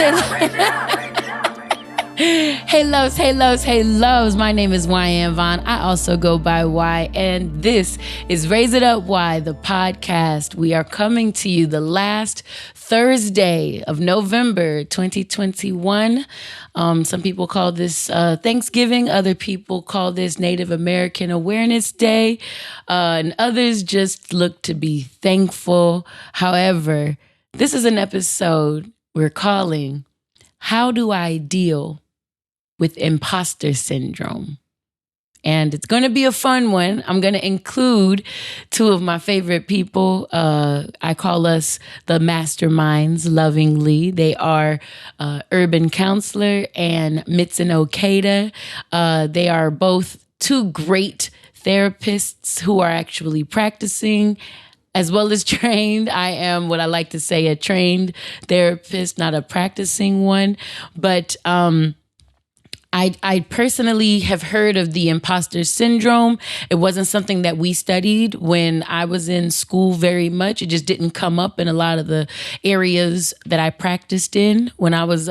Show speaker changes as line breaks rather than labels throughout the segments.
Hey loves, hey loves, hey loves. My name is Wyann Vaughn. I also go by Y, and this is Raise It Up Y, the podcast. We are coming to you the last Thursday of November 2021. Some people call this Thanksgiving. Other people call this Native American Awareness Day. And others just look to be thankful. However, this is an episode we're calling How Do I Deal with Imposter Syndrome? And it's going to be a fun one. I'm going to include two of my favorite people. I call us the Masterminds lovingly. They are Urban Counselor and Mitsun Okada. They are both two great therapists who are actually practicing as well as trained. I am what I like to say, a trained therapist, not a practicing one. But I personally have heard of the imposter syndrome. It wasn't something that we studied when I was in school very much. It just didn't come up in a lot of the areas that I practiced in when I was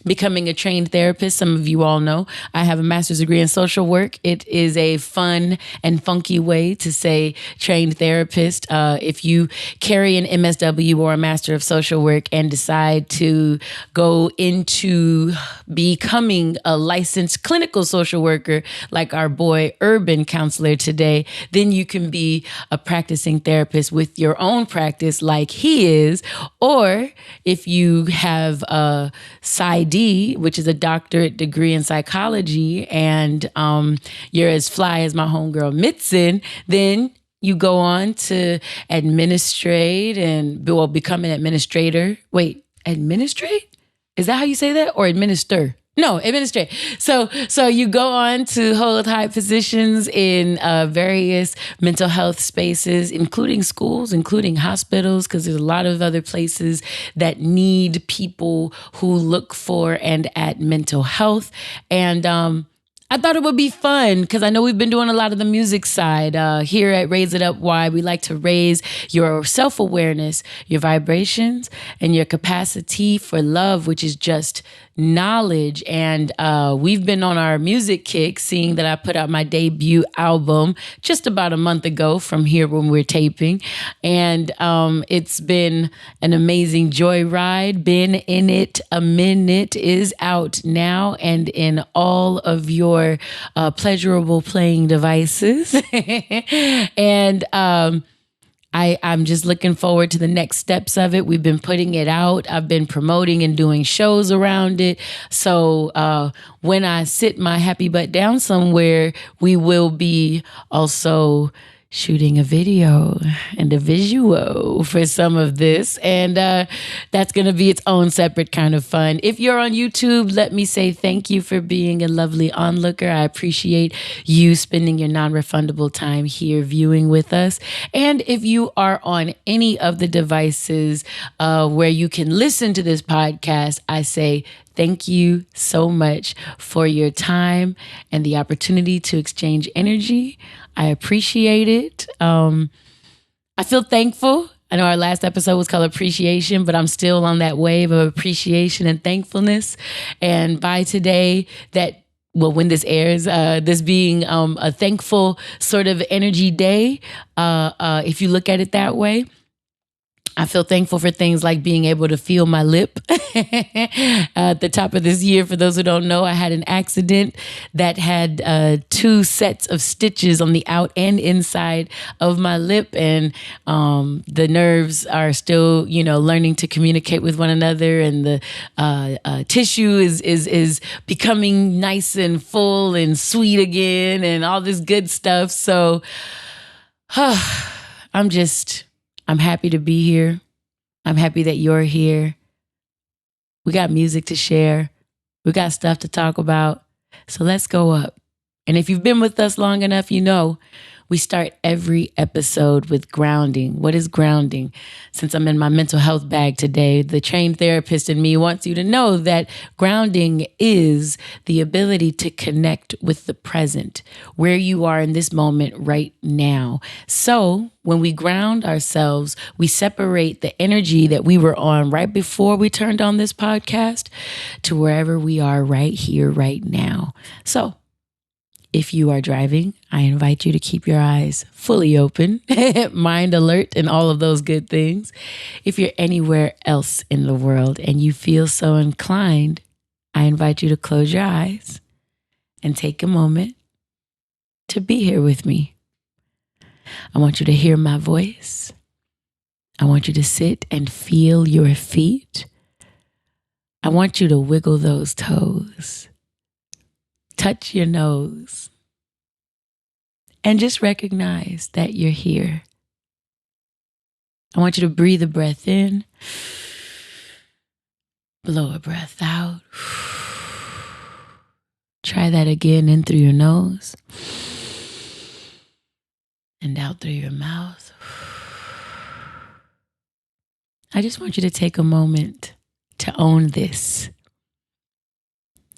becoming a trained therapist. Some of you all know I have a master's degree in social work. It is a fun and funky way to say trained therapist. If you carry an MSW or a Master of Social Work and decide to go into becoming a licensed clinical social worker like our boy Urban Counselor today, then you can be a practicing therapist with your own practice like he is. Or if you have a PsyD, which is a doctorate degree in psychology, and you're as fly as my homegirl Mitsun, then you go on to administrate and become an administrator. Wait, administrate? Is that how you say that? Or administer? No, administrate. So you go on to hold high positions in various mental health spaces, including schools, including hospitals, because there's a lot of other places that need people who look for and at mental health. And I thought it would be fun because I know we've been doing a lot of the music side here at Raise It Up Y. We like to raise your self-awareness, your vibrations, and your capacity for love, which is just knowledge. And we've been on our music kick, seeing that I put out my debut album just about a month ago from here when we're taping. And it's been an amazing joyride. Been in it a minute, is out now and in all of your pleasurable playing devices. And I'm just looking forward to the next steps of it. We've been putting it out. I've been promoting and doing shows around it. So when I sit my happy butt down somewhere, we will be also shooting a video and a visual for some of this. And that's going to be its own separate kind of fun. If you're on YouTube, let me say thank you for being a lovely onlooker. I appreciate you spending your non-refundable time here viewing with us. And if you are on any of the devices where you can listen to this podcast, I say thank you so much for your time and the opportunity to exchange energy. I appreciate it. I feel thankful. I know our last episode was called Appreciation, but I'm still on that wave of appreciation and thankfulness. And by today, when this airs, this being a thankful sort of energy day, if you look at it that way, I feel thankful for things like being able to feel my lip. At the top of this year, for those who don't know, I had an accident that had 2 sets of stitches on the out and inside of my lip. And the nerves are still, learning to communicate with one another. And the tissue is becoming nice and full and sweet again and all this good stuff. So I'm happy to be here. I'm happy that you're here. We got music to share. We got stuff to talk about. So let's go up. And if you've been with us long enough, We start every episode with grounding. What is grounding? Since I'm in my mental health bag today, the trained therapist in me wants you to know that grounding is the ability to connect with the present, where you are in this moment right now. So when we ground ourselves, we separate the energy that we were on right before we turned on this podcast to wherever we are right here, right now. So if you are driving, I invite you to keep your eyes fully open, mind alert, and all of those good things. If you're anywhere else in the world and you feel so inclined, I invite you to close your eyes and take a moment to be here with me. I want you to hear my voice. I want you to sit and feel your feet. I want you to wiggle those toes. Touch your nose and just recognize that you're here. I want you to breathe a breath in, blow a breath out. Try that again, in through your nose and out through your mouth. I just want you to take a moment to own this.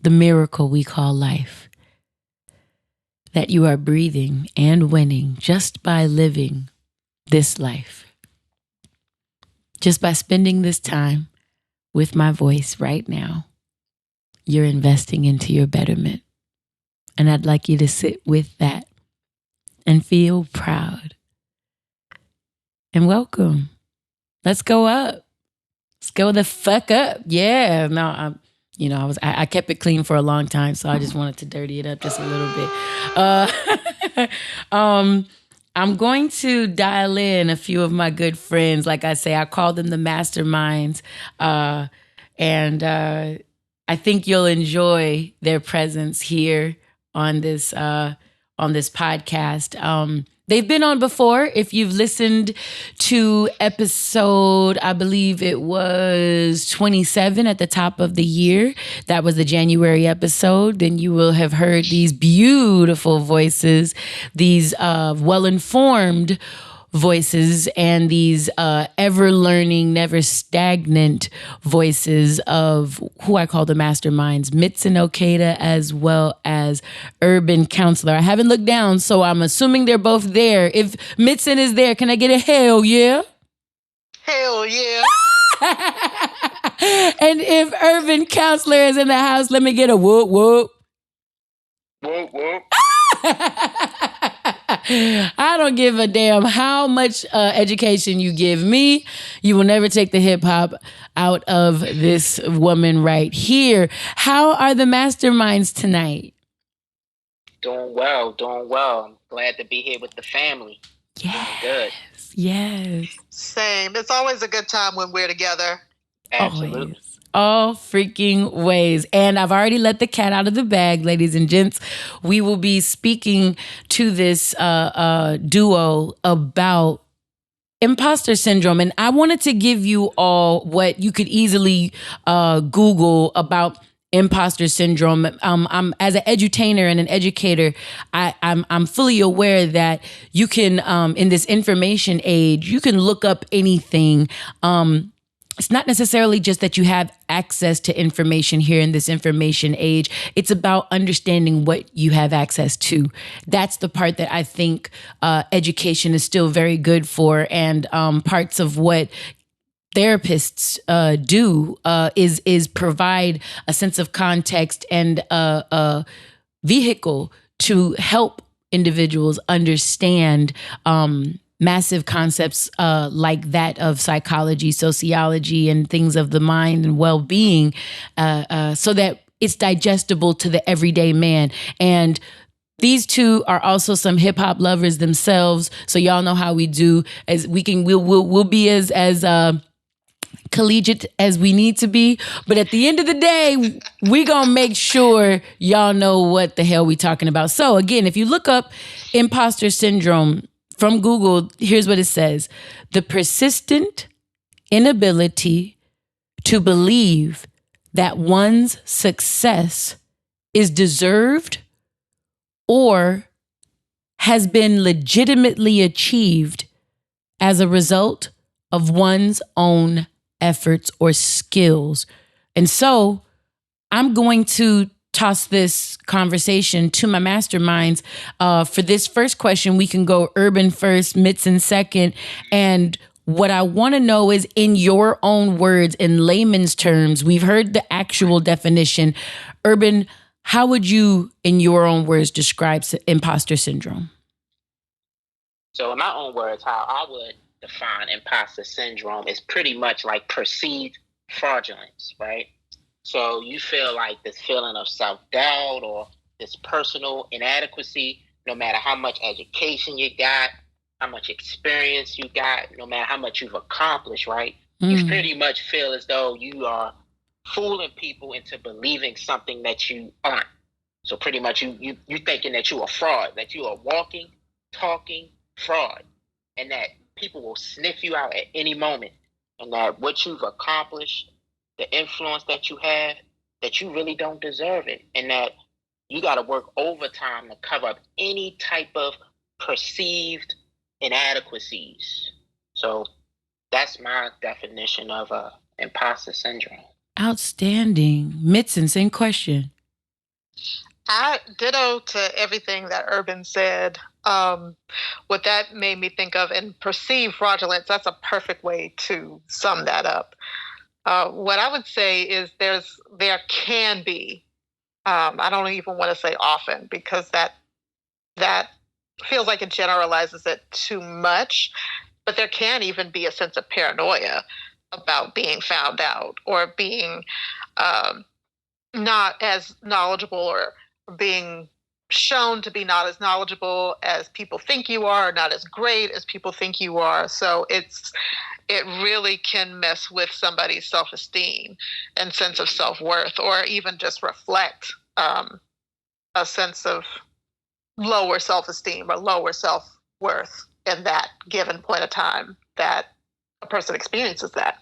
The miracle we call life. That you are breathing and winning just by living this life. Just by spending this time with my voice right now, you're investing into your betterment. And I'd like you to sit with that and feel proud. And welcome. Let's go up. Let's go the fuck up. Yeah. No, I kept it clean for a long time, so I just wanted to dirty it up just a little bit. I'm going to dial in a few of my good friends. Like I say, I call them the Masterminds, and I think you'll enjoy their presence here on this podcast. They've been on before. If you've listened to episode, I believe it was 27 at the top of the year, that was the January episode, then you will have heard these beautiful voices, these well-informed voices, and these ever-learning, never stagnant voices of who I call the Masterminds, Mitz and Okada, as well as Urban Counselor. I haven't looked down, so I'm assuming they're both there. If Mitzen is there, can I get a hell yeah?
Hell yeah.
And if Urban Counselor is in the house, let me get a whoop whoop.
Whoop whoop.
I don't give a damn how much education you give me. You will never take the hip hop out of this woman right here. How are the Masterminds tonight?
Doing well. I'm glad to be here with the family.
Yes.
Good.
Yes.
Same. It's always a good time when we're together.
Absolutely.
Always. All freaking ways. And I've already let the cat out of the bag, ladies and gents. We will be speaking to this duo about imposter syndrome. And I wanted to give you all what you could easily Google about imposter syndrome. I'm as an edutainer and an educator, I'm fully aware that you can, in this information age, you can look up anything. It's not necessarily just that you have access to information here in this information age. It's about understanding what you have access to. That's the part that I think education is still very good for. And parts of what therapists do is provide a sense of context and a vehicle to help individuals understand massive concepts like that of psychology, sociology, and things of the mind and well-being, so that it's digestible to the everyday man. And these two are also some hip hop lovers themselves, so y'all know how we do. As we'll be as collegiate as we need to be, but at the end of the day, we gonna make sure y'all know what the hell we talking about. So again, if you look up imposter syndrome from Google, here's what it says: the persistent inability to believe that one's success is deserved or has been legitimately achieved as a result of one's own efforts or skills. And so I'm going to toss this conversation to my masterminds. For this first question, we can go Urban first, Mitson second. And what I want to know is, in your own words, in layman's terms, we've heard the actual definition. Urban, how would you, in your own words, describe imposter syndrome?
So in my own words, how I would define imposter syndrome is pretty much like perceived fraudulence, right? So you feel like this feeling of self-doubt or this personal inadequacy, no matter how much education you got, how much experience you got, no matter how much you've accomplished, right? You pretty much feel as though you are fooling people into believing something that you aren't. So pretty much you thinking that you are fraud, that you are walking, talking fraud, and that people will sniff you out at any moment, and that what you've accomplished, the influence that you have, that you really don't deserve it, and that you got to work overtime to cover up any type of perceived inadequacies. So that's my definition of imposter syndrome.
Outstanding. Mitson, same question.
I ditto to everything that Urban said. What that made me think of, and perceived fraudulence, that's a perfect way to sum that up. What I would say is there can be, I don't even want to say often, because that feels like it generalizes it too much, but there can even be a sense of paranoia about being found out, or being not as knowledgeable, or being shown to be not as knowledgeable as people think you are, or not as great as people think you are. So it really can mess with somebody's self-esteem and sense of self-worth, or even just reflect a sense of lower self-esteem or lower self-worth in that given point of time that a person experiences that.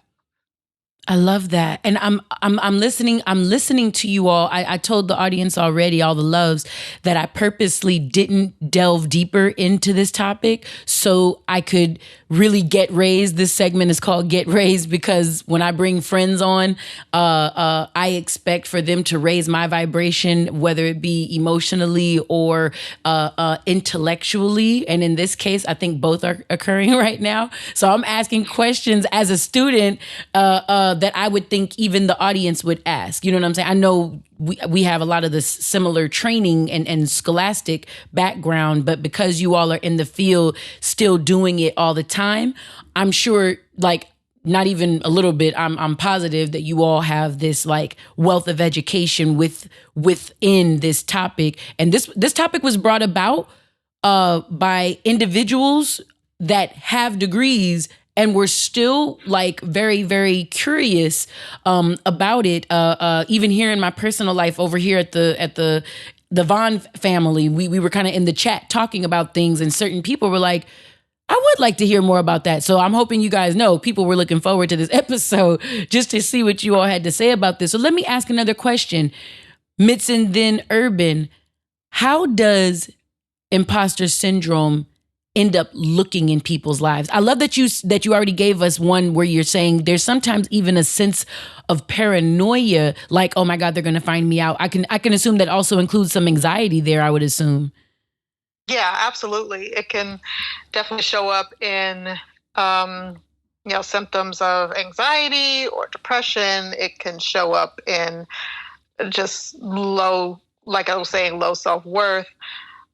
I love that. And I'm listening to you all. I told the audience already, all the loves, that I purposely didn't delve deeper into this topic so I could really get raised. This segment is called Get Raised because when I bring friends on, I expect for them to raise my vibration, whether it be emotionally or intellectually. And in this case, I think both are occurring right now. So I'm asking questions as a student that I would think even the audience would ask. You know what I'm saying? I know we have a lot of this similar training and scholastic background, but because you all are in the field still doing it all the time, I'm sure, like, not even a little bit, I'm positive that you all have this like wealth of education within this topic. And this topic was brought about by individuals that have degrees and we're still like very, very curious about it. Even here in my personal life over here at the Vaughn family, we were kind of in the chat talking about things, and certain people were like, I would like to hear more about that. So I'm hoping you guys know people were looking forward to this episode just to see what you all had to say about this. So let me ask another question. Mitson, then Urban, how does imposter syndrome end up looking in people's lives? I love that you already gave us one where you're saying there's sometimes even a sense of paranoia, like, oh my God, they're going to find me out. I can assume that also includes some anxiety there, I would assume.
Yeah, absolutely. It can definitely show up in symptoms of anxiety or depression. It can show up in just low, like I was saying, low self-worth.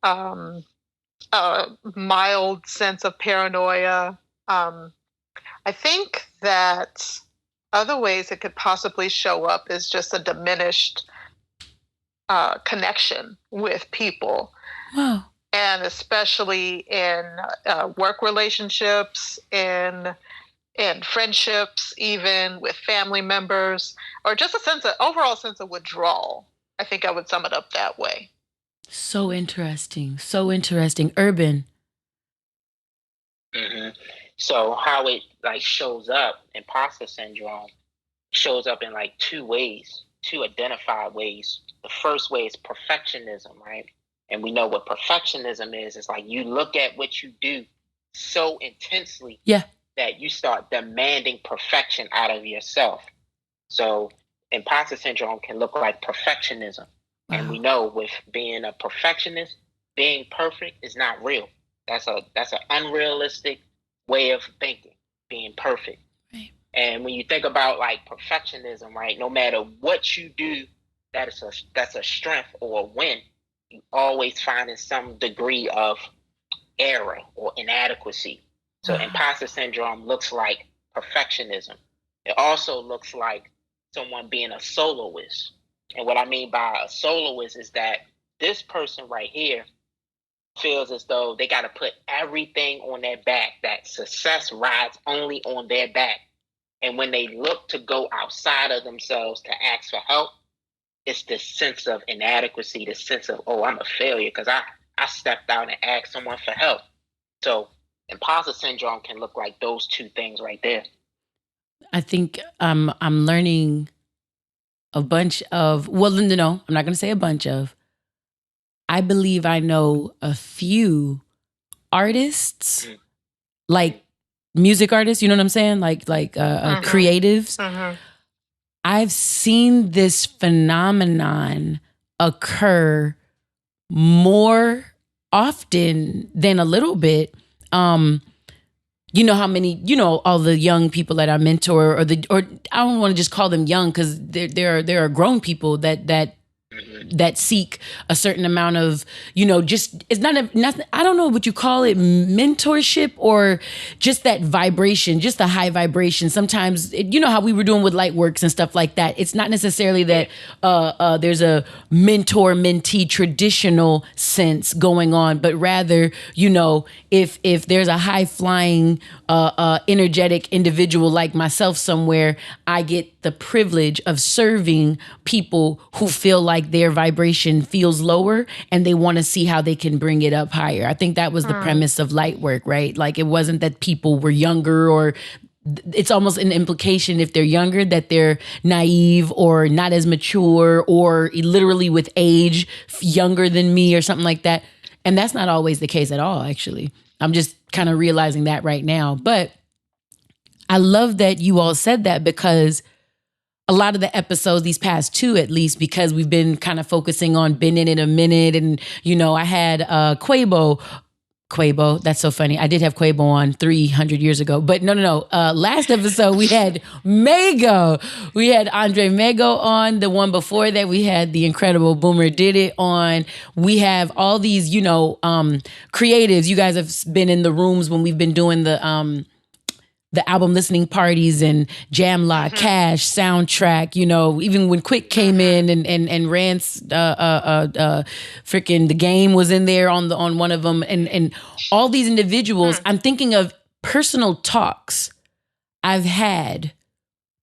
A mild sense of paranoia. I think that other ways it could possibly show up is just a diminished connection with people.
Wow.
And especially in work relationships, in friendships, even with family members, or just overall sense of withdrawal. I think I would sum it up that way.
So interesting. So interesting. Urban.
Mm-hmm. So how it like shows up, imposter syndrome shows up in like two identified ways. The first way is perfectionism, right? And we know what perfectionism is. It's like you look at what you do so intensely that you start demanding perfection out of yourself. So imposter syndrome can look like perfectionism. Wow. And we know with being a perfectionist, being perfect is not real. That's an unrealistic way of thinking, being perfect. Right. And when you think about like perfectionism, right, no matter what you do, that's a strength or a win. You always finding some degree of error or inadequacy. So imposter syndrome looks like perfectionism. It also looks like someone being a soloist. And what I mean by a soloist is that this person right here feels as though they got to put everything on their back, that success rides only on their back. And when they look to go outside of themselves to ask for help, it's this sense of inadequacy, this sense of, oh, I'm a failure because I stepped out and asked someone for help. So imposter syndrome can look like those two things right there.
I think I'm learning a bunch of, well, no, I'm not going to say a bunch of. I believe I know a few artists, like music artists, you know what I'm saying? Like creatives. I've seen this phenomenon occur more often than a little bit. You know how many, all the young people that I mentor, or I don't want to just call them young because there are grown people that seek a certain amount of, just, it's nothing, I don't know what you call it, mentorship, or just that vibration, just the high vibration. Sometimes, how we were doing with Lightworks and stuff like that. It's not necessarily that there's a mentor-mentee traditional sense going on, but rather, if there's a high-flying, energetic individual like myself somewhere, I get the privilege of serving people who feel like their vibration feels lower and they want to see how they can bring it up higher. I think that was the premise of Lightwork, right? Like it wasn't that people were younger, or it's almost an implication if they're younger that they're naive or not as mature or literally with age younger than me or something like that. And that's not always the case at all, actually. I'm just kind of realizing that right now. But I love that you all said that, because a lot of the episodes, these past two at least, because we've been kind of focusing on been in it a minute. And, I had Quavo, that's so funny. I did have Quavo on 300 years ago, but no. Last episode, we had Mago. We had Andre Mago on. The one before that, we had the incredible Boomer Did It on. We have all these, creatives. You guys have been in the rooms when we've been doing the album listening parties and Jamla, Cash, Soundtrack, even when Quick came in and Rance, freaking The Game was in there on one of them. And all these individuals, I'm thinking of personal talks I've had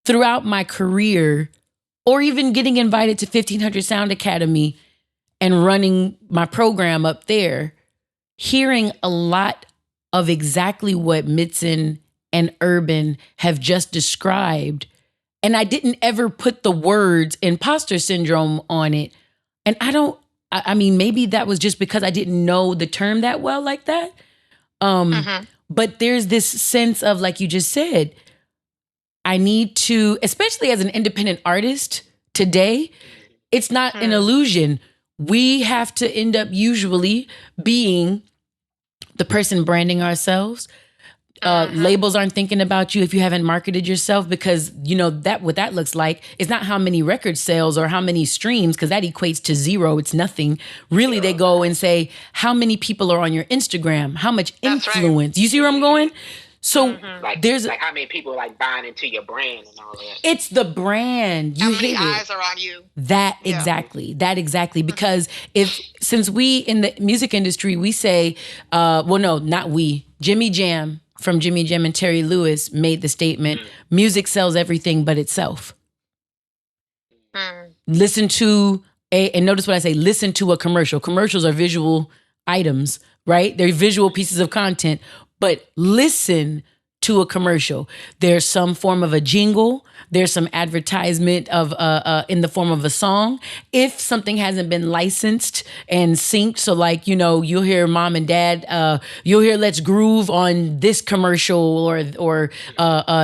throughout my career, or even getting invited to 1500 Sound Academy and running my program up there, hearing a lot of exactly what Mitson and Urban have just described. And I didn't ever put the words imposter syndrome on it. And I mean, maybe that was just because I didn't know the term that well like that. But there's this sense of, like you just said, I need to, especially as an independent artist today, it's not an illusion. We have to end up usually being the person branding ourselves. Labels aren't thinking about you if you haven't marketed yourself, because that what that looks like is not how many record sales or how many streams, because that equates to zero. It's nothing. Really, they go and say, how many people are on your Instagram? How much influence? Right. You see where I'm going? So there's
like how many people like buying into your brand and all that.
It's the brand.
How many eyes are on you?
Exactly. Because since we in the music industry, we say, well, no, not we. Jimmy Jam from Jimmy Jam and Terry Lewis made the statement, music sells everything but itself. Listen to and notice what I say, listen to a commercial. Commercials are visual items, right? They're visual pieces of content, but listen to a commercial. There's some form of a jingle. There's some advertisement of in the form of a song. If something hasn't been licensed and synced, so like, you know, you'll hear mom and dad, you'll hear Let's Groove on this commercial, or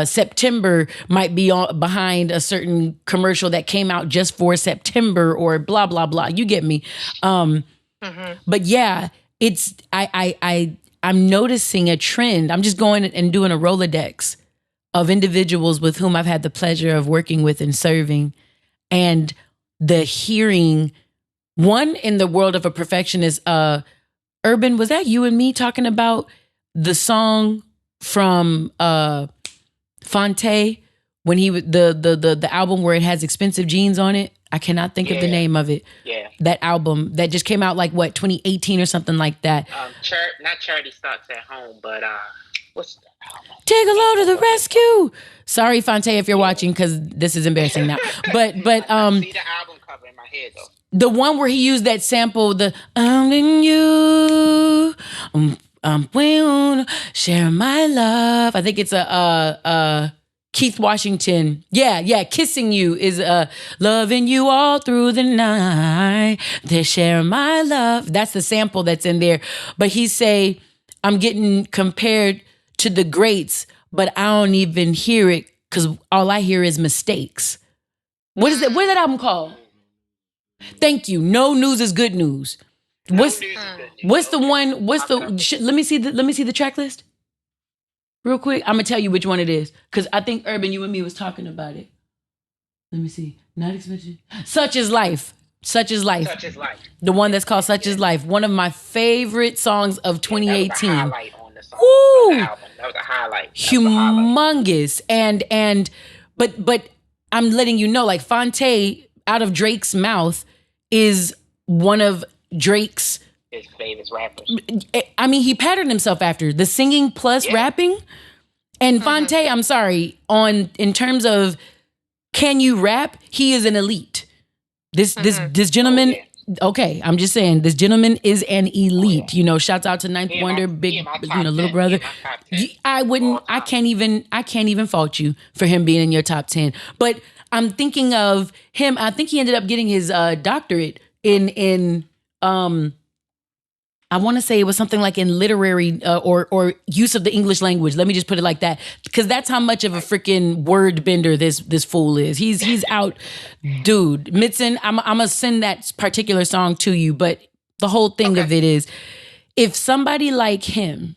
September might be behind a certain commercial that came out just for September, or blah, blah, blah. You get me? But yeah, it's, I'm noticing a trend. I'm just going and doing a Rolodex of individuals with whom I've had the pleasure of working with and serving. And the hearing, one, in the world of a perfectionist, Urban, was that you and me talking about the song from Fonte, when he the album where it has Expensive Jeans on it? I cannot think of the name of it. Yeah. That album that just came out like what, 2018 or something like that.
Not Charity Starts at Home, but what's that album?
Take a load to the rescue. Sorry, Fonte, if you're watching, because this is embarrassing now. But
see the album cover in my head though.
The one where he used that sample, the I'm in you, I'm will share my love. I think it's a Keith Washington. Yeah. Kissing You is loving you all through the night. They share my love. That's the sample that's in there. But he say, I'm getting compared to the greats, but I don't even hear it because all I hear is mistakes. What is that? What is that album called? Thank you. No News is Good News. What's the one? Let me see the track list real quick. I'm gonna tell you which one it is, because I think Urban, you and me was talking about it. Let me see. Not expensive. Such is Life. Such is Life.
Such is Life.
The one that's called Such is Life. One of my favorite songs of 2018.
That was a highlight on the song. On the album. That was a highlight.
Humongous. But I'm letting you know, like, Fonte, out of Drake's mouth, is one of Drake's
his favorite rappers.
I mean, he patterned himself after the singing plus rapping. And Fonte, I'm sorry, in terms of can you rap, he is an elite. This gentleman, okay, I'm just saying, this gentleman is an elite. You know, shouts out to Ninth Wonder, little brother. I can't even fault you for him being in your top 10. But I'm thinking of him. I think he ended up getting his doctorate in I want to say it was something like in literary or use of the English language. Let me just put it like that, because that's how much of a freaking word bender this fool is. He's out, dude. Mitson, I'm gonna send that particular song to you, but the whole thing of it is, if somebody like him,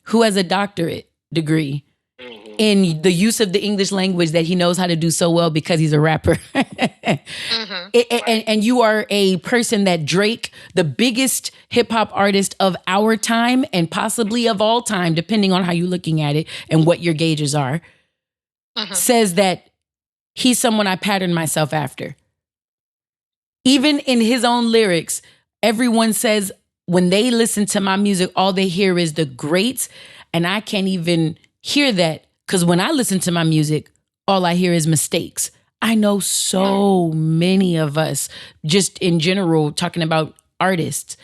who has a doctorate degree in the use of the English language that he knows how to do so well because he's a rapper. And you are a person that Drake, the biggest hip hop artist of our time and possibly of all time, depending on how you're looking at it and what your gauges are, says that he's someone I patterned myself after. Even in his own lyrics, everyone says when they listen to my music, all they hear is the greats. And I can't even hear that. Because when I listen to my music, all I hear is mistakes. I know so many of us, just in general, talking about artists,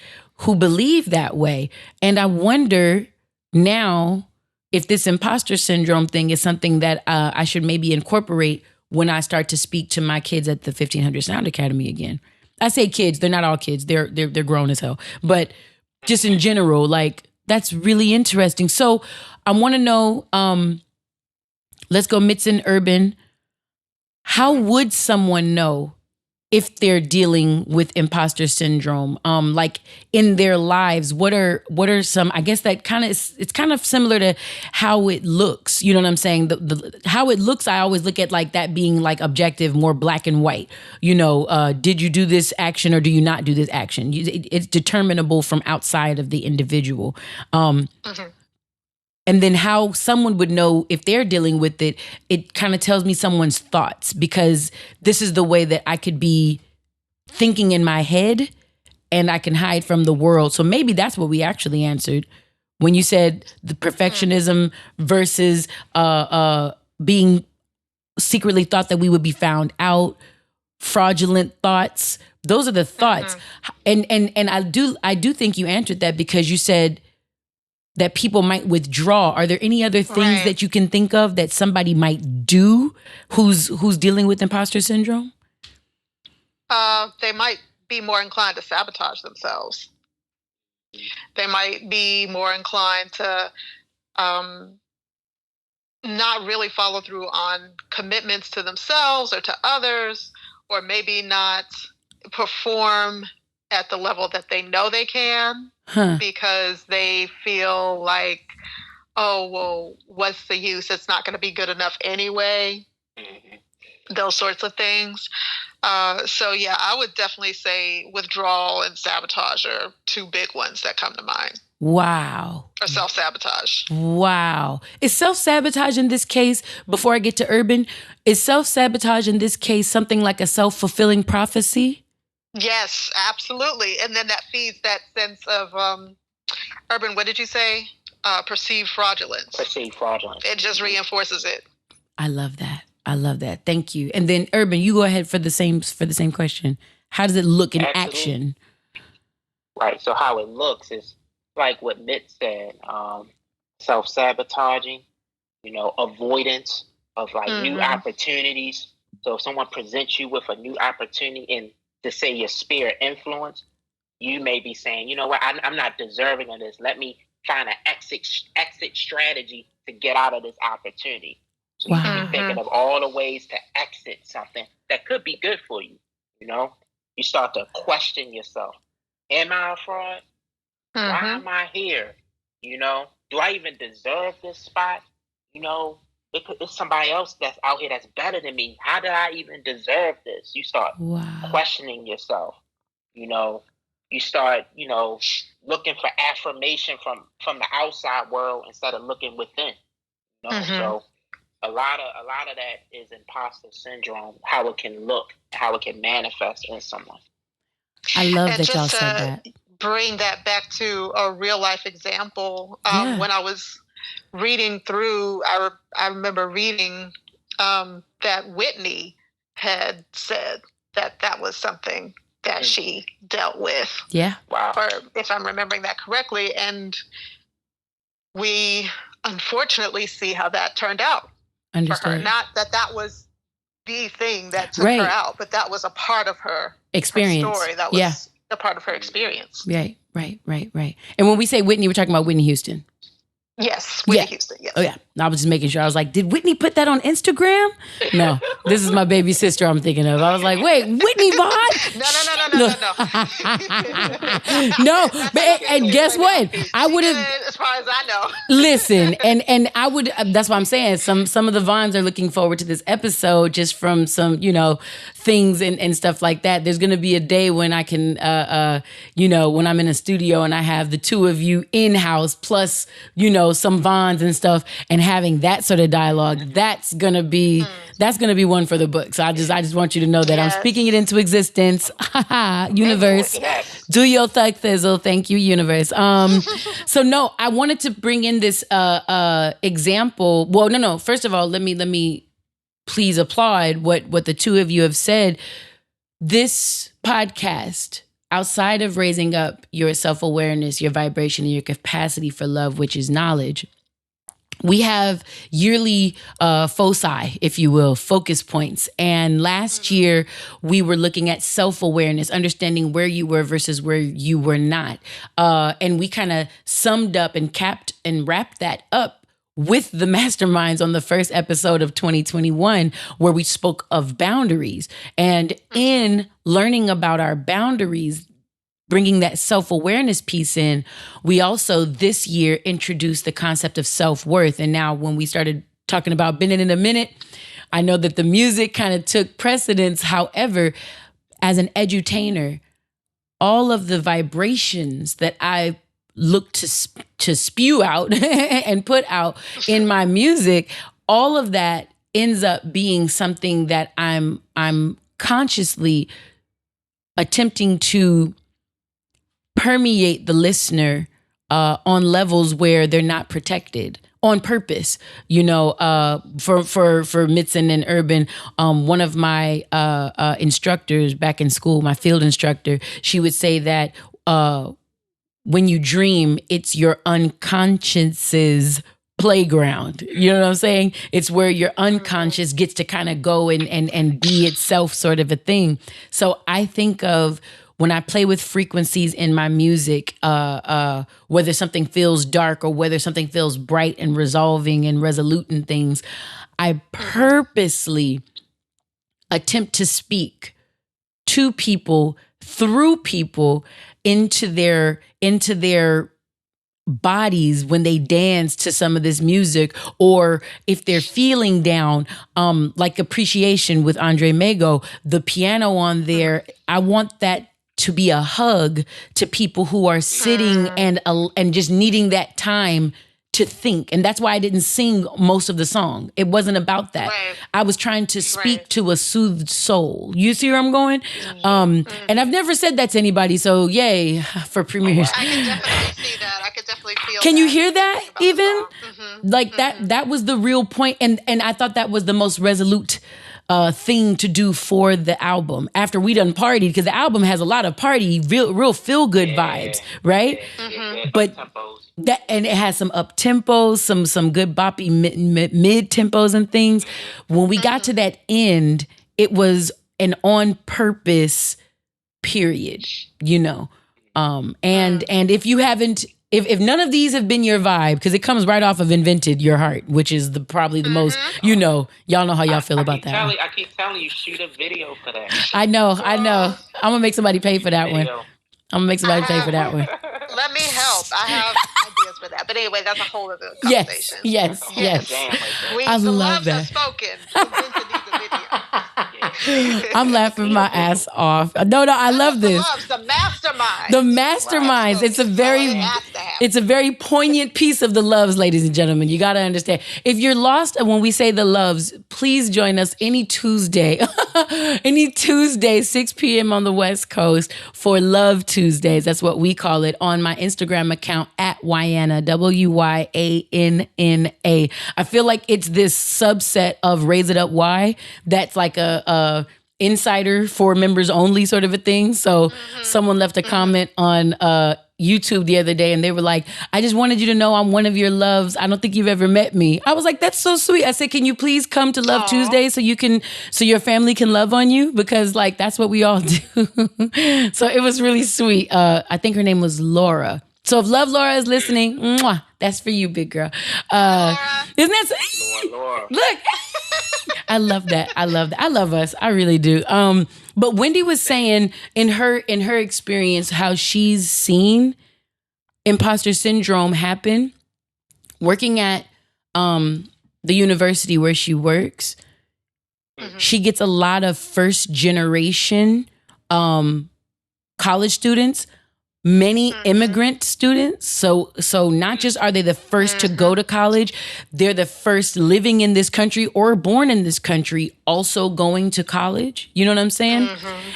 who believe that way. And I wonder now if this imposter syndrome thing is something that I should maybe incorporate when I start to speak to my kids at the 1500 Sound Academy again. I say kids, they're not all kids. They're grown as hell. But just in general, like, that's really interesting. So I want to know... let's go Mitson, Urban. How would someone know if they're dealing with imposter syndrome? Like in their lives, what are some, I guess that it's kind of similar to how it looks. You know what I'm saying? The how it looks, I always look at like that being like objective, more black and white. You know, did you do this action or do you not do this action? It's determinable from outside of the individual. And then how someone would know if they're dealing with it, it kind of tells me someone's thoughts, because this is the way that I could be thinking in my head and I can hide from the world. So maybe that's what we actually answered when you said the perfectionism versus being secretly thought that we would be found out, fraudulent thoughts. Those are the thoughts. And I do think you answered that, because you said that people might withdraw? Are there any other things that you can think of that somebody might do who's dealing with imposter syndrome?
They might be more inclined to sabotage themselves. They might be more inclined to not really follow through on commitments to themselves or to others, or maybe not perform at the level that they know they can because they feel like, oh, well, what's the use? It's not going to be good enough anyway. Those sorts of things. So yeah, I would definitely say withdrawal and sabotage are two big ones that come to mind.
Wow.
Or self-sabotage.
Wow. Is self-sabotage in this case, before I get to Urban, is self-sabotage in this case something like a self-fulfilling prophecy?
Yes, absolutely. And then that feeds that sense of, Urban, what did you say? Perceived fraudulence.
Perceived fraudulence.
It just reinforces it.
I love that. I love that. Thank you. And then Urban, you go ahead for the same question. How does it look in action?
Right. So how it looks is like what Mitt said, self-sabotaging, avoidance of like new opportunities. So if someone presents you with a new opportunity and to say your sphere of influence, you may be saying, you know what, I'm not deserving of this. Let me find an exit strategy to get out of this opportunity. So you can be thinking of all the ways to exit something that could be good for you. You start to question yourself. Am I a fraud? Why am I here? Do I even deserve this spot? It's somebody else that's out here that's better than me. How did I even deserve this? You start questioning yourself. You start, looking for affirmation from the outside world instead of looking within. So a lot of that is imposter syndrome, how it can look, how it can manifest in someone.
I love that y'all said that.
Bring that back to a real life example. When I was reading through, I remember reading that Whitney had said that was something that she dealt with. Yeah.
Wow.
Or if I'm remembering that correctly. And we unfortunately see how that turned out for her. Not that was the thing that took her out, but that was a part of her experience. Her story. That was a part of her experience.
Right. And when we say Whitney, we're talking about Whitney Houston.
Yes, Whitney Houston, yes.
Oh, yeah. I was just making sure. I was like, did Whitney put that on Instagram? No, this is my baby sister I'm thinking of. I was like, wait, Whitney Vaughn?
No.
No, but and guess what? I would have,
as far as I know.
Listen, and I would, that's what I'm saying. Some of the Vaughns are looking forward to this episode just from some, things and stuff like that. There's going to be a day when I can, when I'm in a studio and I have the two of you in-house plus, some Vaughns and stuff, and having that sort of dialogue, that's gonna be one for the books. So I just want you to know that I'm speaking it into existence. Universe, do your thug thizzle. Thank you, universe. So no, I wanted to bring in this example. Well, no. First of all, let me please applaud what the two of you have said. This podcast, outside of raising up your self-awareness, your vibration, and your capacity for love, which is knowledge, we have yearly foci, if you will, focus points. And last year, we were looking at self-awareness, understanding where you were versus where you were not. And we kind of summed up and capped and wrapped that up with the Masterminds on the first episode of 2021, where we spoke of boundaries. And in learning about our boundaries, bringing that self-awareness piece in, we also this year introduced the concept of self-worth. And now when we started talking about Been in a Minute, I know that the music kind of took precedence. However, as an edutainer, all of the vibrations that I look to spew out and put out in my music, all of that ends up being something that I'm consciously attempting to permeate the listener on levels where they're not protected on purpose. For Mitson and Urban, one of my instructors back in school, my field instructor, she would say that when you dream, it's your unconscious's playground. You know what I'm saying? It's where your unconscious gets to kind of go and be itself, sort of a thing. So I think of when I play with frequencies in my music, whether something feels dark or whether something feels bright and resolving and resolute and things, I purposely attempt to speak to people, through people, into their bodies when they dance to some of this music, or if they're feeling down, like Appreciation with Andre Mago, the piano on there, I want that to be a hug to people who are sitting and just needing that time to think. And that's why I didn't sing most of the song. It wasn't about that. Right. I was trying to speak to a soothed soul. You see where I'm going? And I've never said that to anybody, so yay for premieres.
I can definitely see that. I could definitely feel
Can you hear that even? Like that was the real point. And I thought that was the most resolute thing to do for the album after we done partied, because the album has a lot of party, real feel good vibes, right? But that, and it has some up tempos, some good boppy mid tempos and things. When we got to that end, it was an on purpose period, you know. And if you haven't. If none of these have been your vibe, because it comes right off of Invented Your Heart, which is probably the most, y'all know how y'all feel about that.
I keep telling you, shoot a video for that.
I know. I'm going to make somebody pay for that one.
Let me help. I have ideas for that. But anyway, that's a whole other conversation.
Yes.
I love that. Spoken. Invented needs a video.
I'm laughing my ass off. No, I love this.
The Masterminds.
The Masterminds. It's a very poignant piece of the Loves, ladies and gentlemen. You got to understand. If you're lost when we say the Loves, please join us any Tuesday, 6 p.m. on the West Coast for Love Tuesdays. That's what we call it, on my Instagram account at Wyanna, Wyanna. I feel like it's this subset of Raise It Up Y that's like a insider for members only sort of a thing. So someone left a comment on YouTube the other day and they were like, I just wanted you to know I'm one of your loves. I don't think you've ever met me. I was like, that's so sweet. I said, can you please come to Love Tuesday so your family can love on you? Because like, that's what we all do. So it was really sweet. I think her name was Laura. So if Love Laura is listening, mwah, that's for you, big girl. Isn't that
Laura.
Look. I love that. I love us. I really do. But Wendy was saying in her experience how she's seen imposter syndrome happen working at the university where she works. She gets a lot of first generation college students, many immigrant students. So not just are they the first to go to college, they're the first living in this country or born in this country also going to college. You know what I'm saying?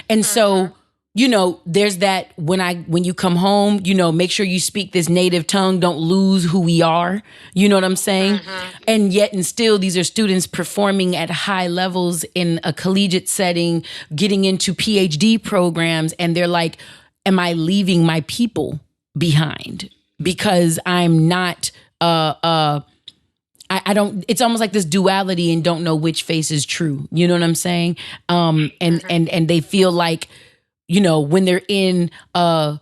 And so, you know, there's that when you come home, you know, make sure you speak this native tongue, don't lose who we are. You know what I'm saying? And yet and still these are students performing at high levels in a collegiate setting, getting into PhD programs, and they're like, am I leaving my people behind? Because I'm not, I don't, it's almost like this duality and don't know which face is true. You know what I'm saying? And they feel like, you know, when they're in a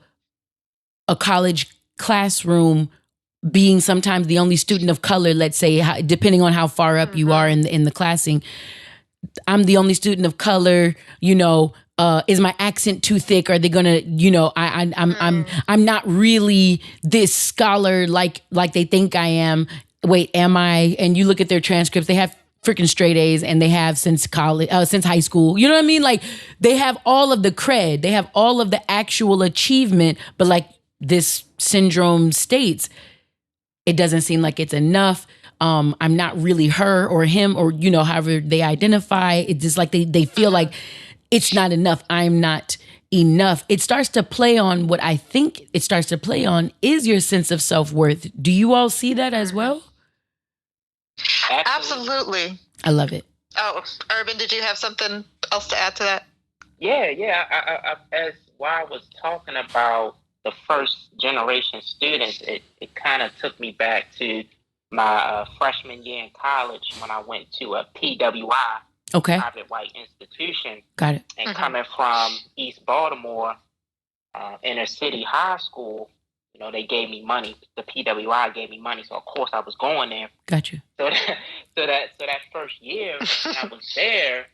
college classroom, being sometimes the only student of color, let's say, depending on how far up you are in the classing, I'm the only student of color, you know, is my accent too thick? Are they gonna, you know, I'm not really this scholar like they think I am. Wait, am I? And you look at their transcripts, they have freaking straight A's and they have since college, since high school. You know what I mean? Like they have all of the cred, they have all of the actual achievement, but like this syndrome states, it doesn't seem like it's enough. I'm not really her or him or, you know, however they identify. It's just like they feel like it's not enough. I'm not enough. It starts to play on what I think it starts to play on is your sense of self-worth. Do you all see that as well?
Absolutely.
I love it.
Oh, Urban, did you have something else to add to that?
Yeah. I as while I was talking about the first generation students, it kind of took me back to my freshman year in college when I went to a PWI, private white institution.
Got it.
And coming from East Baltimore, inner city high school, you know, they gave me money. The PWI gave me money, so of course I was going there.
Got you.
So that first year I was there,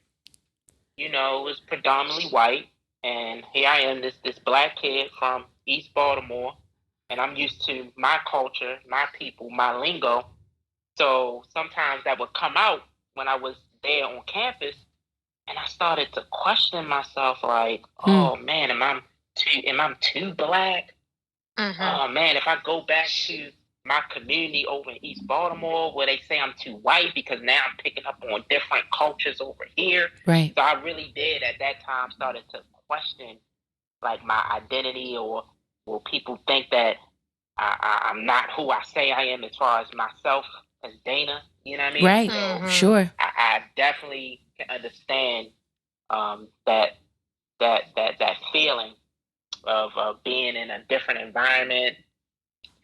you know, it was predominantly white, and here I am, this black kid from East Baltimore, and I'm used to my culture, my people, my lingo. So sometimes that would come out when I was there on campus, and I started to question myself, like, oh man, am I too black? Oh man, if I go back to my community over in East Baltimore where they say I'm too white, because now I'm picking up on different cultures over here.
Right.
So I really did at that time started to question like my identity, or will people think that I'm not who I say I am as far as myself as Dana, you know what I mean?
Right.
So
Sure.
I definitely can understand that feeling of being in a different environment,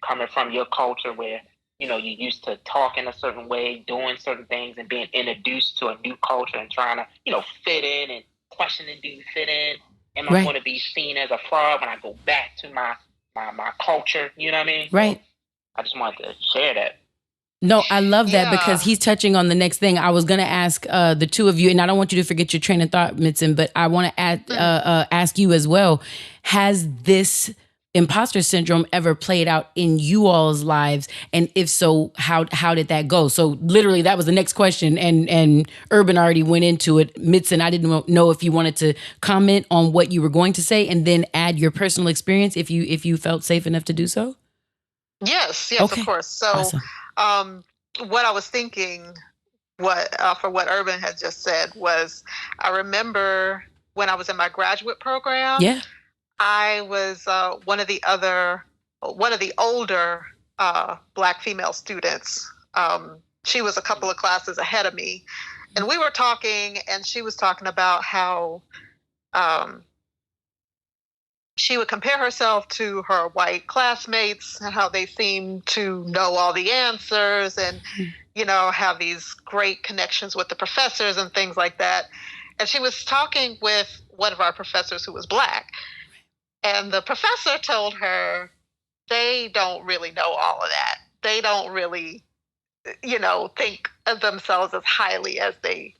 coming from your culture where, you know, you're used to talking a certain way, doing certain things, and being introduced to a new culture and trying to, you know, fit in and questioning, do you fit in? Am I going to be seen as a fraud when I go back to my culture? You know what I mean?
Right.
So I just wanted to share that.
No, I love that because he's touching on the next thing. I was going to ask the two of you, and I don't want you to forget your train of thought, Mitson, but I want to ask you as well. Has this imposter syndrome ever played out in you all's lives? And if so, how did that go? So literally that was the next question, and Urban already went into it. Mitson, I didn't know if you wanted to comment on what you were going to say and then add your personal experience if you felt safe enough to do so.
Yes, of course. So awesome. What I was thinking, for what Urban had just said, was I remember when I was in my graduate program.
Yeah.
I was one of the older Black female students. She was a couple of classes ahead of me, and we were talking, and she was talking about how she would compare herself to her white classmates and how they seemed to know all the answers and, you know, have these great connections with the professors and things like that. And she was talking with one of our professors who was Black. And the professor told her they don't really know all of that. They don't really, you know, think of themselves as highly as they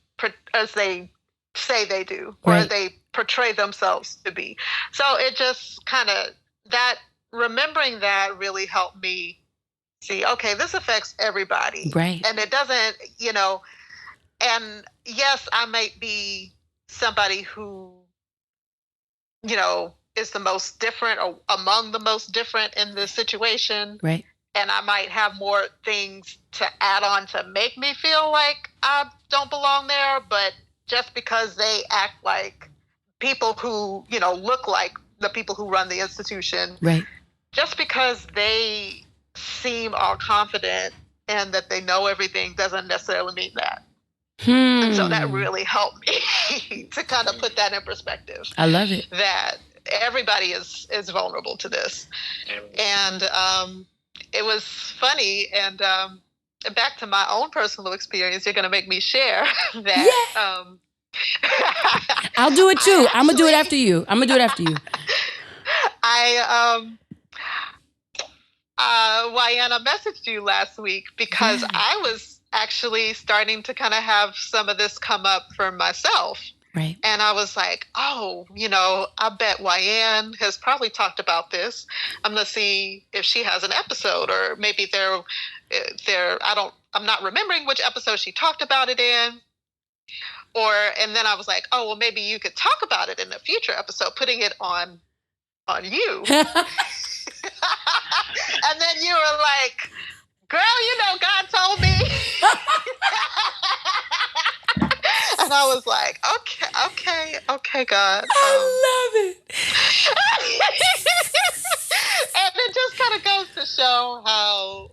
say they do, or they portray themselves to be. So it just kind of, remembering that really helped me see, okay, this affects everybody.
Right.
And it doesn't, you know, and yes, I might be somebody who, you know, is the most different or among the most different in this situation.
Right.
And I might have more things to add on to make me feel like I don't belong there. But just because they act like people who, you know, look like the people who run the institution.
Right.
Just because they seem all confident and that they know everything doesn't necessarily mean that. And so that really helped me to kind of put that in perspective.
I love it.
That everybody is vulnerable to this. And it was funny. And back to my own personal experience, you're going to make me share that. Yeah.
I'll do it too. I'm going to do it after you.
Wyann, I messaged you last week because I was actually starting to kind of have some of this come up for myself.
Right.
And I was like, oh, you know, I bet Wyann has probably talked about this. I'm going to see if she has an episode, or maybe I'm not remembering which episode she talked about it in. And then I was like, oh, well, maybe you could talk about it in a future episode, putting it on you. And then you were like, girl, you know, God told me. And I was like, okay, God.
I love it.
And it just kind of goes to show how,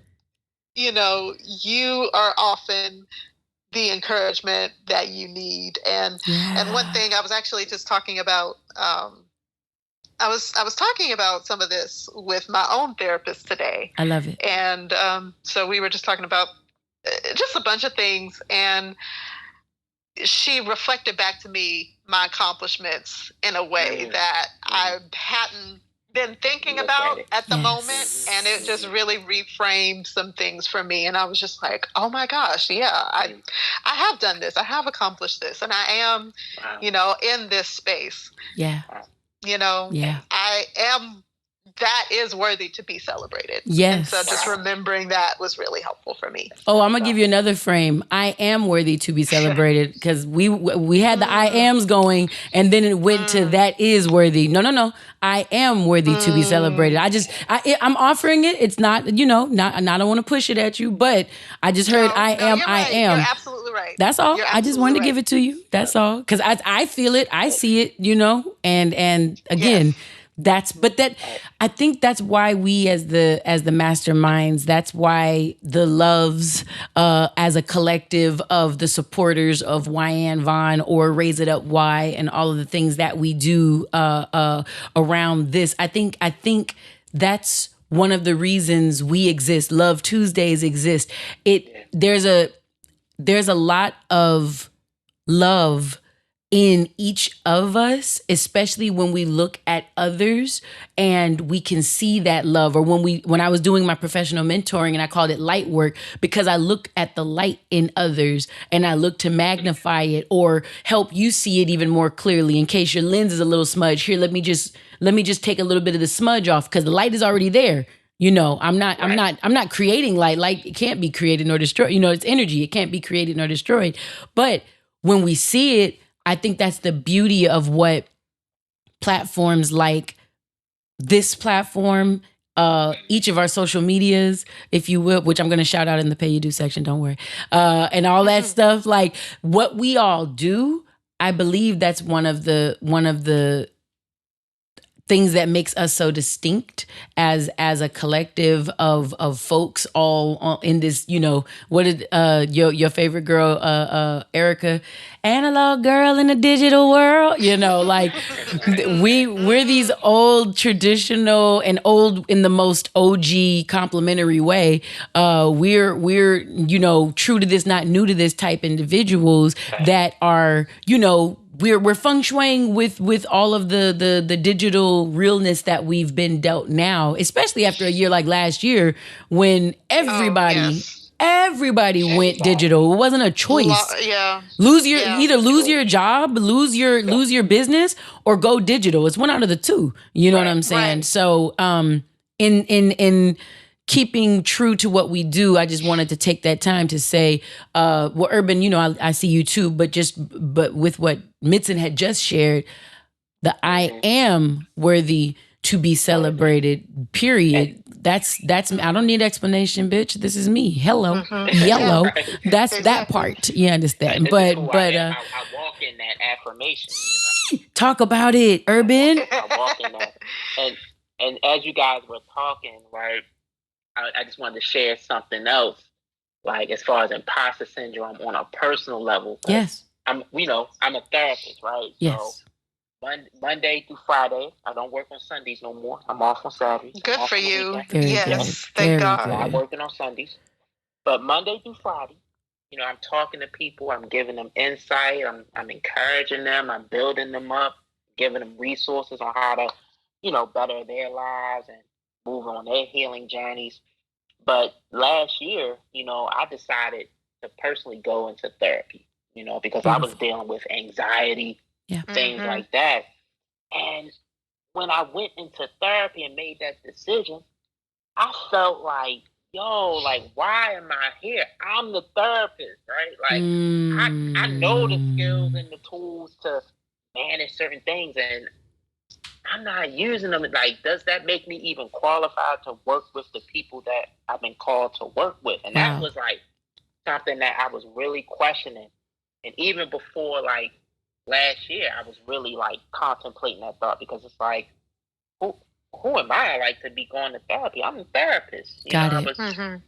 you know, you are often the encouragement that you need. And one thing I was actually just talking about I was talking about some of this with my own therapist today.
I love it.
And so we were just talking about just a bunch of things, and she reflected back to me my accomplishments in a way that I hadn't been thinking about at the moment, and it just really reframed some things for me. And I was just like, oh my gosh, I have done this, I have accomplished this, and I am in this space, I am, that is worthy to be celebrated.
Yes.
And so just remembering that was really helpful for me.
Oh, I'm going to give you another frame. I am worthy to be celebrated, because we had the I ams going, and then it went to that is worthy. No. I am worthy to be celebrated. I'm offering it. It's not, I don't want to push it at you, but I just heard I am.
You're absolutely right.
That's all. I just wanted to give it to you. That's all. Because I feel it. I see it, and again, I think that's why we as the masterminds, that's why the loves as a collective of the supporters of Wyann Vaughn or Raise It Up Y and all of the things that we do around this. I think that's one of the reasons we exist. Love Tuesdays exist. There's a lot of love in each of us, especially when we look at others and we can see that love. Or when I was doing my professional mentoring, and I called it light work, because I look at the light in others and I look to magnify it or help you see it even more clearly. In case your lens is a little smudged, here, let me just take a little bit of the smudge off, because the light is already there. I'm not creating light. Light, it can't be created nor destroyed. It's energy. It can't be created nor destroyed. But when we see it, I think that's the beauty of what platforms like this platform, each of our social medias, if you will, which I'm going to shout out in the Pay You Do section, don't worry, and all that stuff, like what we all do, I believe that's one of the things that makes us so distinct as a collective of folks all in this, what did your favorite girl, Erica, analog girl in a digital world, like we're these old traditional and old in the most OG complimentary way. We're true to this, not new to this type individuals that are, we're feng shuiing with all of the digital realness that we've been dealt now, especially after a year like last year when everybody went digital. It wasn't a choice. Either lose your job, lose your business, or go digital. It's one out of the two. You know what I'm saying? Right. So in keeping true to what we do, I just wanted to take that time to say, Urban, I see you too, but with what Mitson had just shared, I am worthy to be celebrated, period. That's I don't need explanation, bitch. This is me. Hello. Yellow. That's that part. You understand? But
I walk in that affirmation.
Talk about it, Urban.
I walk in that. And as you guys were talking, right, I just wanted to share something else, like as far as imposter syndrome on a personal level.
Yes.
I'm a therapist, right?
Yes.
So Monday through Friday, I don't work on Sundays no more. I'm off on Saturdays.
Good for you.
Yes.
Thank God.
So I'm working on Sundays. But Monday through Friday, I'm talking to people. I'm giving them insight. I'm encouraging them. I'm building them up, giving them resources on how to, better their lives and move on their healing journeys. But last year, I decided to personally go into therapy, because I was dealing with anxiety, things like that. And when I went into therapy and made that decision, I felt like, why am I here? I'm the therapist, right? Like, I know the skills and the tools to manage certain things, and I'm not using them. Like, does that make me even qualified to work with the people that I've been called to work with? And that was like something that I was really questioning. And even before like last year, I was really like contemplating that thought, because it's like, who am I like to be going to therapy? I'm a therapist. I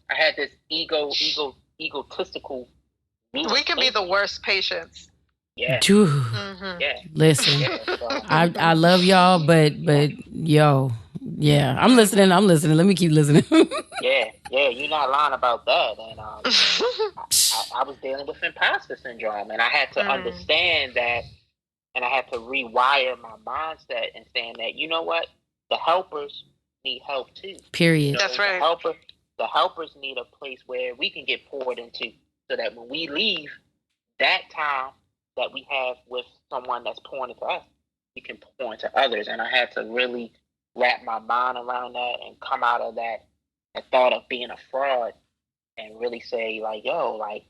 had this egotistical.
We can be the worst patients.
Yeah.
Yeah. Listen, I love y'all, but yo, yeah, I'm listening. Let me keep listening.
yeah, you're not lying about that. And I was dealing with imposter syndrome, and I had to understand that, and I had to rewire my mindset and saying that, you know what, the helpers need help too.
Period.
You know,
That's right.
The helpers need a place where we can get poured into, so that when we leave, that time that we have with someone that's pouring into us, we can pour into others. And I had to really wrap my mind around that and come out of that thought of being a fraud and really say, like, yo, like,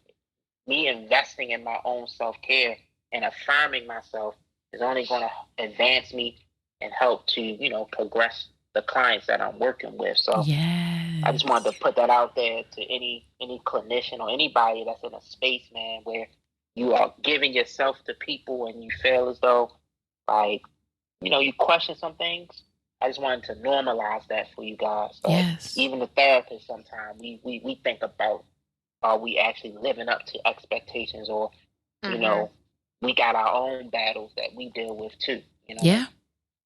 me investing in my own self-care and affirming myself is only going to advance me and help to, you know, progress the clients that I'm working with. So I just wanted to put that out there to any clinician or anybody that's in a space, man, where you are giving yourself to people and you feel as though, like, you know, you question some things. I just wanted to normalize that for you guys. So even the therapist, sometimes we think about, are we actually living up to expectations, or, you know, we got our own battles that we deal with too, you know?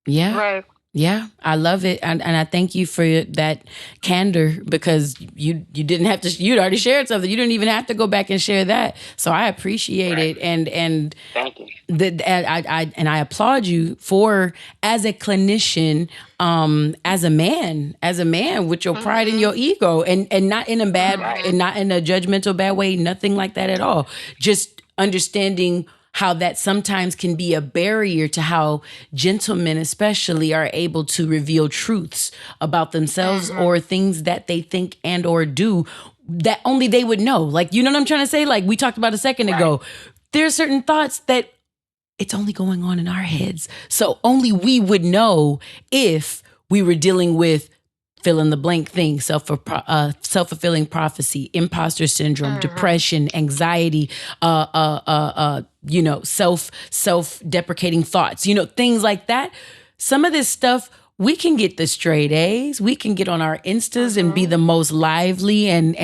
Yeah.
Right.
Yeah, I love it. And I thank you for that candor, because you didn't have to, you'd already shared something. You didn't even have to go back and share that. So I appreciate it. And
thank you.
I applaud you for, as a clinician, as a man with your pride and your ego, and not in a bad, and not in a judgmental bad way, nothing like that at all. Just understanding how that sometimes can be a barrier to how gentlemen especially are able to reveal truths about themselves or things that they think and or do that only they would know. Like, you know what I'm trying to say? Like we talked about a second ago, there are certain thoughts that it's only going on in our heads. So only we would know if we were dealing with fill in the blank thing, self-fulfilling prophecy, imposter syndrome, depression, anxiety, you know, self-deprecating thoughts, you know, things like that. Some of this stuff, we can get the straight A's. We can get on our Instas and be the most lively and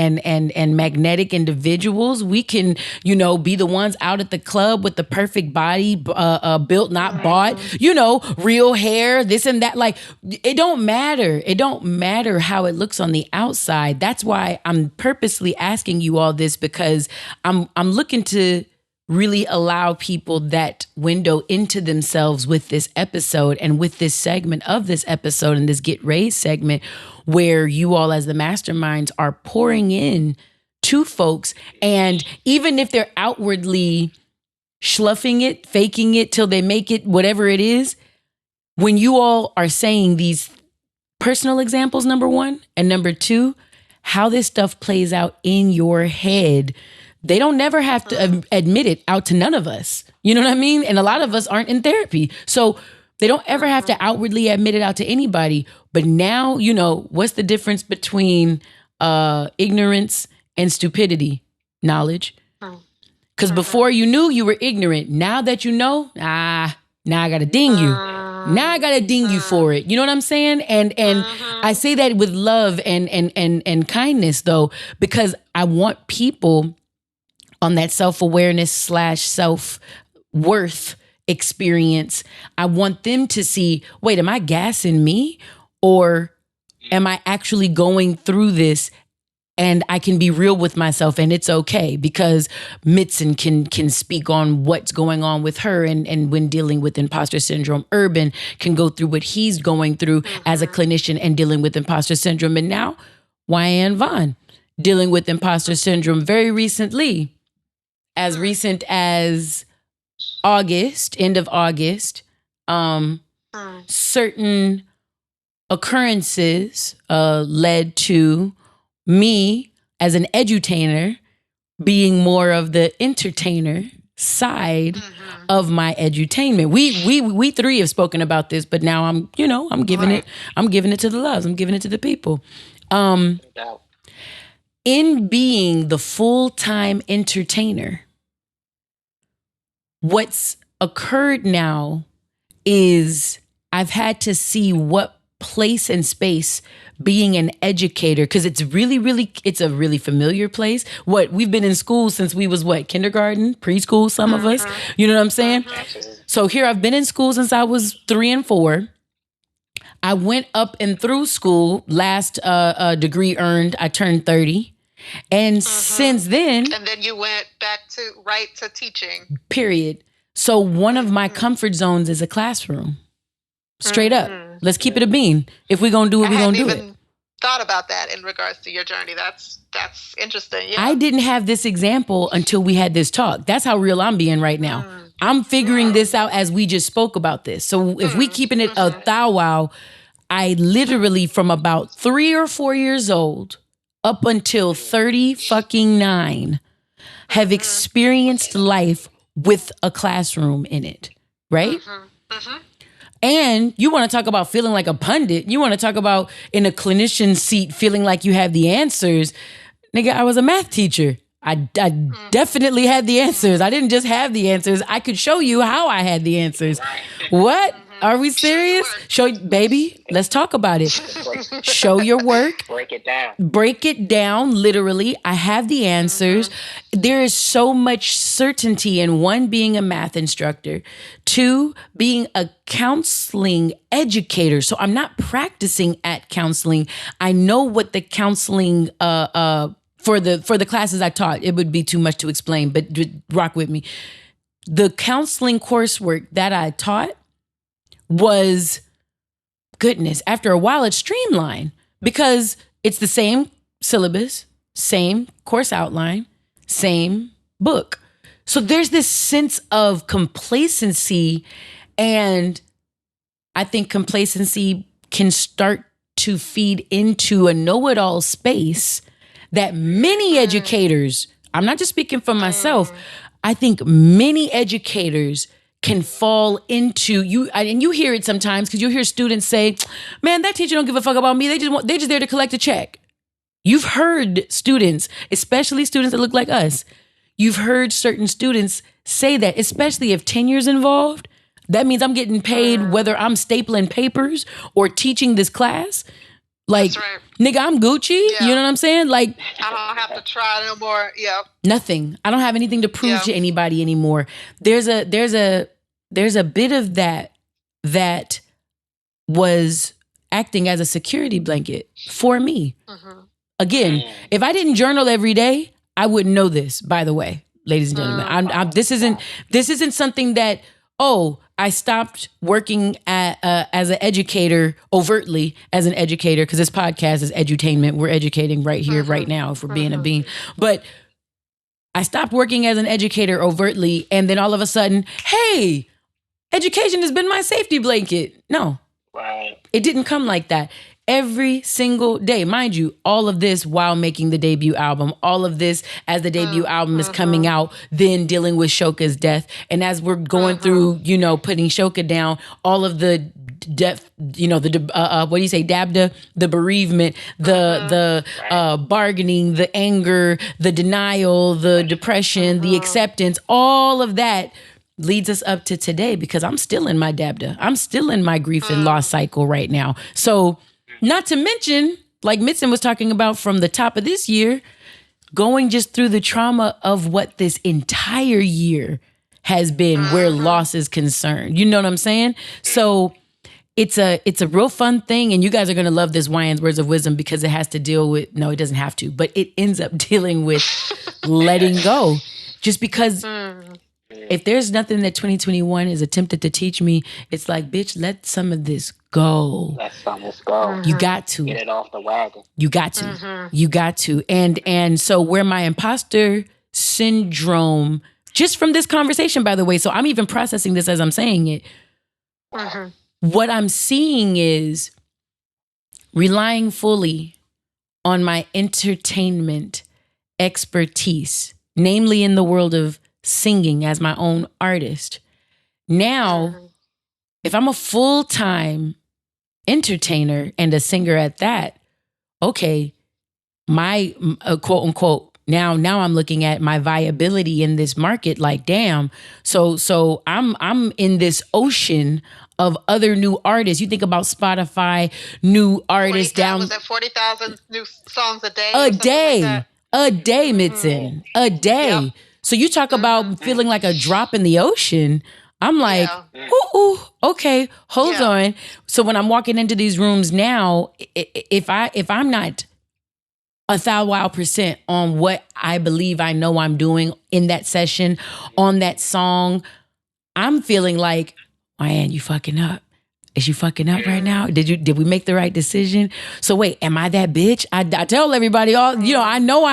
magnetic individuals. We can, you know, be the ones out at the club with the perfect body, built, not bought, you know, real hair, this and that. Like, it don't matter. It don't matter how it looks on the outside. That's why I'm purposely asking you all this, because I'm looking to really allow people that window into themselves with this episode and with this segment of this episode and this Get Raised segment, where you all as the masterminds are pouring in to folks. And even if they're outwardly schluffing it, faking it till they make it, whatever it is, when you all are saying these personal examples, number one, and number two, how this stuff plays out in your head, they don't never have to admit it out to none of us. You know what I mean? And a lot of us aren't in therapy. So they don't ever have to outwardly admit it out to anybody. But now, you know, what's the difference between ignorance and stupidity? Knowledge. Because before you knew, you were ignorant. Now that you know, now I got to ding you. Now I got to ding you for it. You know what I'm saying? And I say that with love and kindness, though, because I want people on that self-awareness / self-worth experience. I want them to see, wait, am I gassing me? Or am I actually going through this and I can be real with myself and it's okay? Because Mitson can speak on what's going on with her and when dealing with imposter syndrome. Urban can go through what he's going through as a clinician and dealing with imposter syndrome. And now Wyann Vaughn dealing with imposter syndrome very recently. As recent as August, end of August, certain occurrences led to me as an edutainer being more of the entertainer side of my edutainment. We three have spoken about this, but now I'm giving it to the loves. I'm giving it to the people. In being the full-time entertainer, what's occurred now is I've had to see what place and space being an educator, because it's a really familiar place. We've been in school since we was kindergarten, preschool, some of us, you know what I'm saying? So here I've been in school since I was 3 and 4. I went up and through school. Last degree earned, I turned 30. And since then...
And then you went back to teaching.
Period. So one of my comfort zones is a classroom. Straight up. Let's keep it a bean. If we're going to do it, we're going to do it. I hadn't even
thought about that in regards to your journey. That's interesting. Yeah.
I didn't have this example until we had this talk. That's how real I'm being right now. I'm figuring this out as we just spoke about this. So if we keeping it a thou wow, I literally from about 3 or 4 years old up until 39 have experienced life with a classroom in it, right? And you want to talk about feeling like a pundit. You want to talk about in a clinician seat feeling like you have the answers. Nigga, I was a math teacher. I definitely had the answers. I didn't just have the answers. I could show you how I had the answers. What? Are we serious? Baby, let's talk about it. Show your work.
Break it down.
Break it down, literally. I have the answers. There is so much certainty in 1, being a math instructor, 2, being a counseling educator. So I'm not practicing at counseling. I know what the counseling for the classes I taught, it would be too much to explain, but rock with me. The counseling coursework that I taught was, goodness, after a while it's streamlined because it's the same syllabus, same course outline, same book. So there's this sense of complacency, and I think complacency can start to feed into a know-it-all space that many educators, I'm not just speaking for myself, I think many educators can fall into you, and you hear it sometimes because you hear students say, "Man, that teacher don't give a fuck about me. They just there to collect a check." You've heard students, especially students that look like us. You've heard certain students say that, especially if tenure's involved. That means I'm getting paid whether I'm stapling papers or teaching this class. Like, right. Nigga, I'm Gucci. Yeah. You know what I'm saying? Like,
I don't have to try no more. Yep.
Nothing. I don't have anything to prove to anybody anymore. There's a bit of that was acting as a security blanket for me. Again, if I didn't journal every day, I wouldn't know this, by the way, ladies and gentlemen. This isn't something that, I stopped working as an educator, overtly as an educator, because this podcast is edutainment. We're educating right here, right now, if we're being a bean. But I stopped working as an educator overtly, and then all of a sudden, hey, education has been my safety blanket. No,
right.
It didn't come like that. Every single day, mind you, all of this while making the debut album, all of this as the debut album is coming out, then dealing with Shoka's death. And as we're going through, putting Shoka down, all of the death, what do you say, dabda, the bereavement, the bargaining, the anger, the denial, the depression, the acceptance, all of that leads us up to today, because I'm still in my dabda. I'm still in my grief and loss cycle right now. So not to mention, like Mitson was talking about from the top of this year, going just through the trauma of what this entire year has been where loss is concerned. You know what I'm saying? So it's a real fun thing. And you guys are going to love this Wyann's Words of Wisdom, because it has to deal with, no, it doesn't have to, but it ends up dealing with letting go. Just because if there's nothing that 2021 is attempted to teach me, it's like, bitch, let some of this go.
Let some of this go.
You got to.
Get it off the wagon.
You got to. You got to. And so where my imposter syndrome, just from this conversation, by the way, so I'm even processing this as I'm saying it. What I'm seeing is relying fully on my entertainment expertise, namely in the world of singing as my own artist. Now, if I'm a full-time entertainer and a singer at that, okay, my quote unquote Now I'm looking at my viability in this market like, damn. So I'm in this ocean of other new artists. You think about Spotify, new artists down.
Was that 40,000 new songs a day?
A day. A day, Mitson. A day.
Yep.
So you talk about feeling like a drop in the ocean. I'm like, ooh, okay, hold on. So when I'm walking into these rooms now, if I'm not 1,000% on what I believe I know I'm doing in that session, on that song, I'm feeling like, Wyann, you fucking up. Is you fucking up right now? Did we make the right decision? So wait, am I that bitch? I tell everybody I know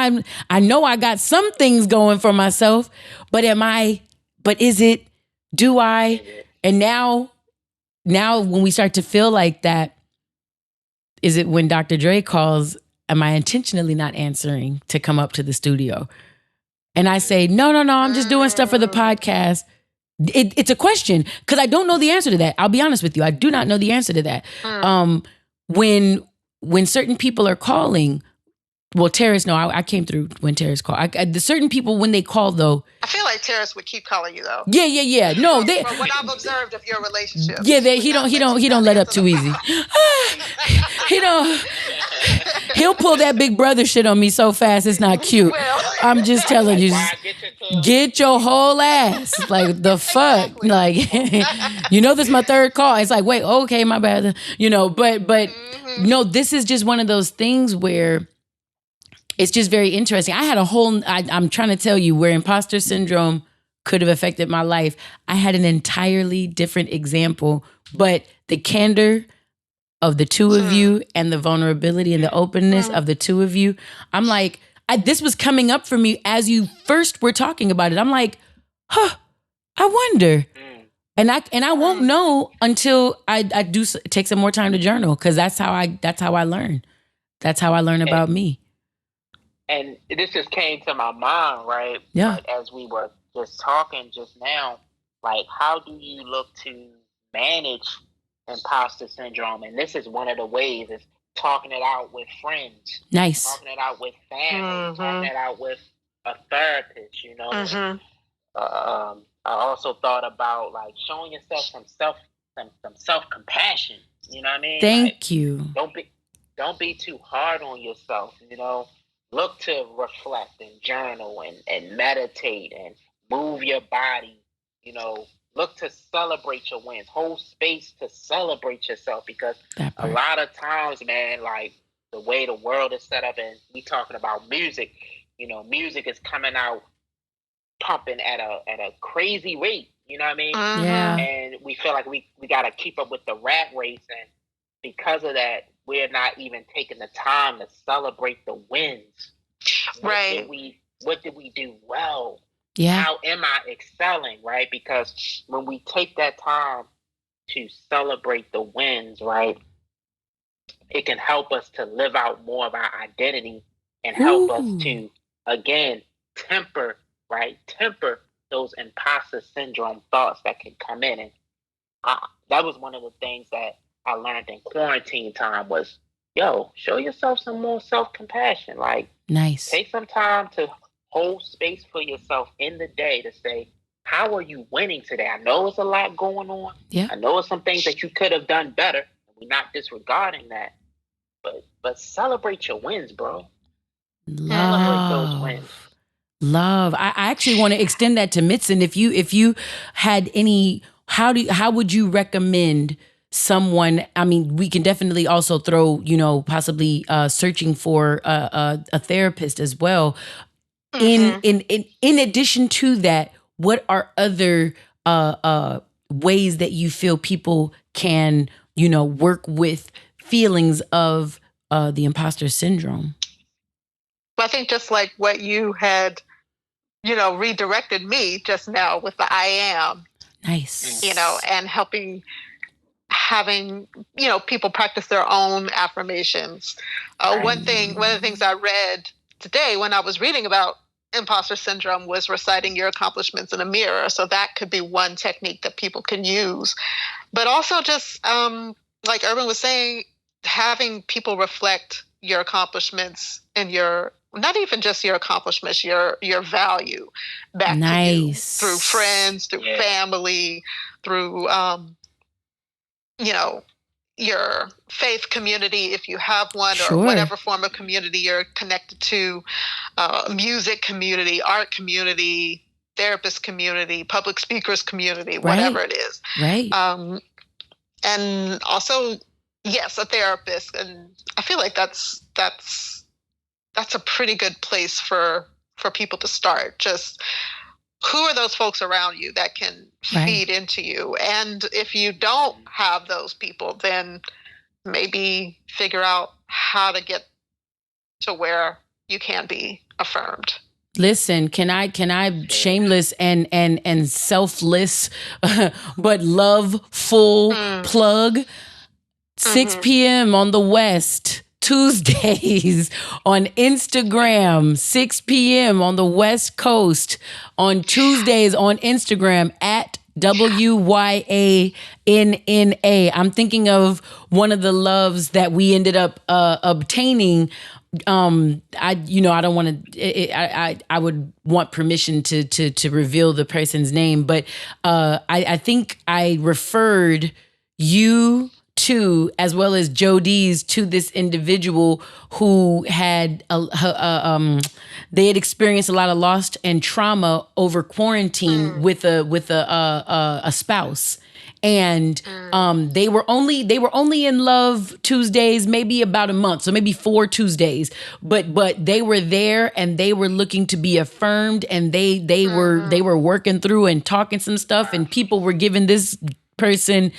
I got some things going for myself, but do I? And now when we start to feel like that, is it when Dr. Dre calls, am I intentionally not answering to come up to the studio? And I say, no, I'm just doing stuff for the podcast. It's a question because I don't know the answer to that. I'll be honest with you. I do not know the answer to that. When certain people are calling, well, Terrace, no, I came through when Terrace called. The certain people, when they call, though.
I feel like Terrace would keep calling you, though.
Yeah. No, they.
From what I've observed of your relationship.
Yeah, he don't let up too easy. He'll pull that big brother shit on me so fast, it's not cute. I'm just telling you, get your whole ass. Like, the fuck? Like, this is my third call. It's like, wait, okay, my bad. But no, this is just one of those things where it's just very interesting. I had I'm trying to tell you where imposter syndrome could have affected my life. I had an entirely different example, but the candor of the two of you and the vulnerability and the openness of the two of you, I'm like, this was coming up for me as you first were talking about it. I'm like, I wonder. And I won't know until I do take some more time to journal, because that's how I learn. That's how I learn about me.
And this just came to my mind, right?
Yeah.
Like, as we were just talking just now, like, how do you look to manage imposter syndrome? And this is one of the ways, is talking it out with friends.
Nice.
Talking it out with family. Talking it out with a therapist, I also thought about, like, showing yourself some self-compassion. You know what I mean?
Thank you.
Don't be too hard on yourself, Look to reflect and journal and meditate and move your body, Look to celebrate your wins. Hold space to celebrate yourself, because a lot of times, man, like, the way the world is set up, and we talking about music, music is coming out pumping at a crazy rate, you know what I mean?
Yeah.
And we feel like we got to keep up with the rat race, and because of that, we're not even taking the time to celebrate the wins.
Right.
What did we do well?
Yeah.
How am I excelling, right? Because when we take that time to celebrate the wins, right, it can help us to live out more of our identity and help us to, again, temper those imposter syndrome thoughts that can come in. And that was one of the things that I learned in quarantine time was, show yourself some more self-compassion. Like,
nice.
Take some time to hold space for yourself in the day to say, how are you winning today? I know it's a lot going on.
Yeah.
I know it's some things that you could have done better. We're not disregarding that. But celebrate your wins, bro. Celebrate those wins.
Love. I actually want to extend that to Mitson. If you had any, how would you recommend someone? I mean, we can definitely also throw, possibly searching for a therapist as well. In addition to that, what are other ways that you feel people can, work with feelings of the imposter syndrome?
Well, I think just like what you had, redirected me just now with the I am.
Nice.
And having people practice their own affirmations. One of the things I read today when I was reading about imposter syndrome was reciting your accomplishments in a mirror. So that could be one technique that people can use. But also just, like Urban was saying, having people reflect your accomplishments in your not even just your accomplishments, your value back to you through friends, through family, through your faith community, if you have one, or whatever form of community you're connected to, music community, art community, therapist community, public speakers community, whatever it is.
Right.
And also, yes, a therapist. And I feel like that's a pretty good place for people to start. Just who are those folks around you that can feed into you? And if you don't have those people, then maybe figure out how to get to where you can be affirmed.
Listen, can I shameless and selfless but loveful plug 6 p.m. on the West Tuesdays on Instagram, 6 p.m. on the West Coast on Tuesdays on Instagram at WYANNA. I'm thinking of one of the loves that we ended up obtaining. I don't want to. I would want permission to reveal the person's name, but I think I referred you to, as well as Jodie's, to this individual who had they had experienced a lot of loss and trauma over quarantine with a spouse. And they were only in love Tuesdays, maybe about a month, so maybe 4 Tuesdays. But they were there and they were looking to be affirmed, and they were working through and talking some stuff, and people were giving this person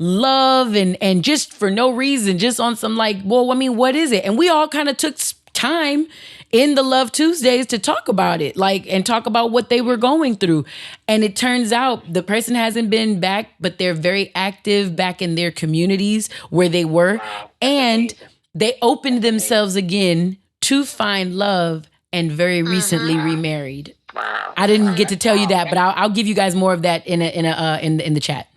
love and just for no reason, just on some like, well, I mean, what is it? And we all kind of took time in the Love Tuesdays to talk about it, and talk about what they were going through. And it turns out the person hasn't been back, but they're very active back in their communities where they were. And they opened themselves again to find love, and very recently remarried. I didn't get to tell you that, but I'll give you guys more of that in the chat.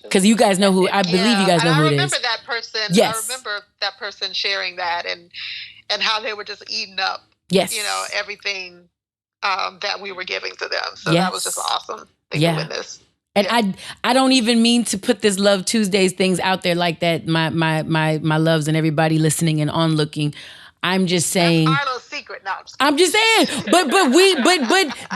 Because you guys know who, I believe you guys know who it is.
I remember that person.
Yes.
I remember that person sharing that and how they were just eating up, everything that we were giving to them. So that was just awesome. Witness.
And I don't even mean to put this Love Tuesdays things out there like that, my loves and everybody listening and onlooking. I'm just saying.
That's Arnold's secret. No,
I'm just saying. But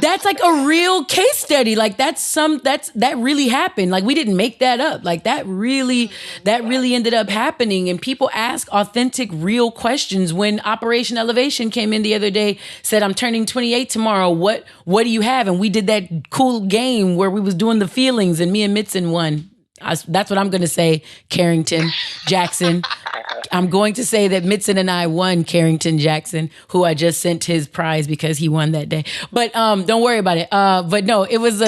that's like a real case study. Like that really happened. Like we didn't make that up. Like that really ended up happening. And people ask authentic, real questions. When Operation Elevation came in the other day, said, I'm turning 28 tomorrow. What do you have? And we did that cool game where we was doing the feelings, and me and Mitson won. That's what I'm going to say, Carrington Jackson. I'm going to say that Mitson and I won, Carrington Jackson, who I just sent his prize because he won that day. But don't worry about it. But no, it was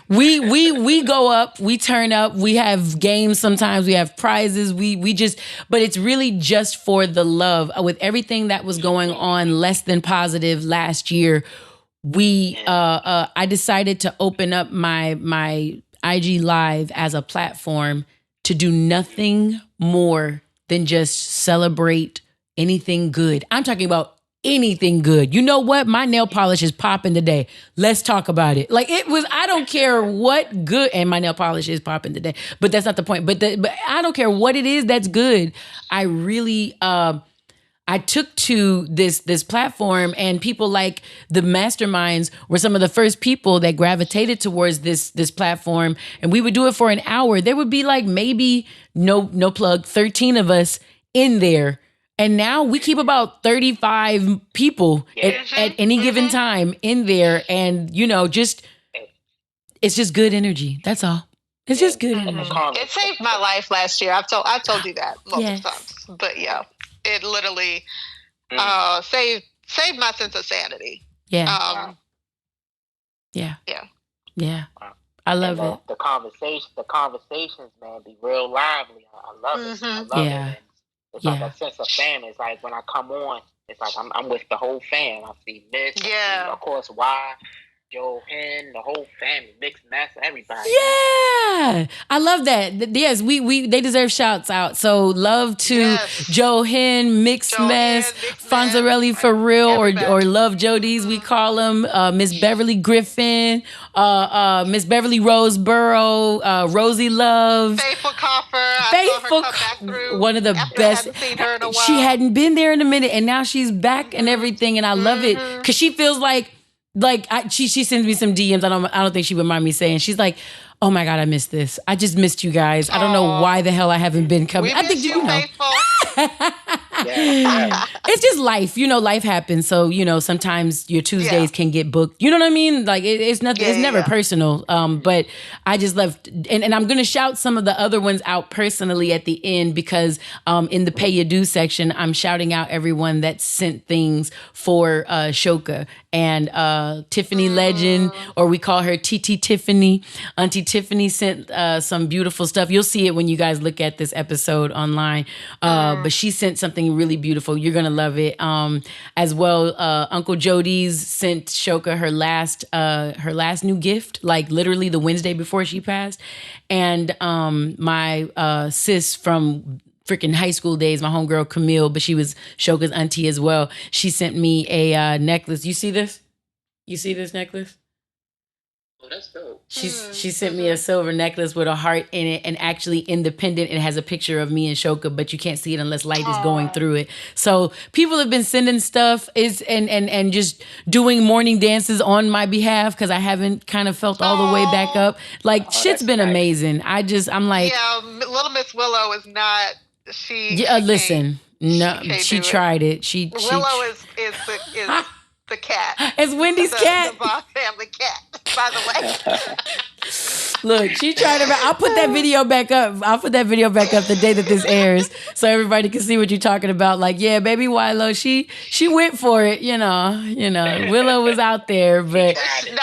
we go up, we turn up, we have games sometimes, we have prizes, we just, but it's really just for the love. With everything that was going on less than positive last year, I decided to open up my IG Live as a platform to do nothing more than just celebrate anything good. I'm talking about anything good. You know what? My nail polish is popping today. Let's talk about it. Like I don't care what good, and my nail polish is popping today, but that's not the point. But I don't care what it is that's good. I really, I took to this platform, and people like the Masterminds were some of the first people that gravitated towards this platform. And we would do it for an hour. There would be like maybe no plug, 13 of us in there. And now we keep about 35 people at any given time in there. And, it's just good energy. That's all. It's just good energy.
It saved my life last year. I've told you that multiple times. But yeah. It literally saved my sense of sanity.
Yeah.
Yeah.
I love it.
The conversations, man, be real lively. I love it. I love it. It's like a sense of family. It's like when I come on, it's like I'm with the whole fam. I see Mitch. Yeah. Of course, why? Joe Hen, the whole family, Mixed Master, everybody.
Yeah, I love that. Yes, we they deserve shouts out. So love to Joe Hen, Mixed Mess, Fonzarelli for real, or Love Jodies, we call them. Miss Beverly Griffin, Miss Beverly Roseboro, Rosie Love,
Faithful Coffer,
one of the best. She hadn't been there in a minute, and now she's back and everything, and I love it because she feels like she sends me some DMs. I don't think she would mind me saying. She's like, oh my God, I missed this. I just missed you guys. I don't know why the hell I haven't been coming. I think you know. It's just life, life happens. So, sometimes your Tuesdays can get booked. You know what I mean? Like it's nothing, it's never personal. But I just love, and I'm going to shout some of the other ones out personally at the end because in the Pay Your Due section, I'm shouting out everyone that sent things for Shoka and Tiffany Legend, or we call her TT Tiffany. Auntie Tiffany sent some beautiful stuff. You'll see it when you guys look at this episode online. But she sent something really beautiful. You're gonna love it. As well, Uncle Jody's sent Shoka her last new gift, like literally the Wednesday before she passed. And my sis from freaking high school days, my homegirl Camille, but she was Shoka's auntie as well. She sent me a necklace. You see this? You see this necklace?
Oh, that's dope.
She sent me a silver necklace with a heart in it, and actually in the pendant it has a picture of me and Shoka, but you can't see it unless light is going through it. So people have been sending stuff and just doing morning dances on my behalf because I haven't kind of felt all the way back up. Like shit's been amazing. I'm like,
yeah, little Miss Willow is not.
Listen, she tried it.
Willow is the cat.
It's Wendy's cat.
The Vaughn family cat, by the way.
Look, she tried it. I'll put that video back up. The day that this airs, so everybody can see what you're talking about. Like, yeah, baby Willow, she went for it. Willow was out there, but
it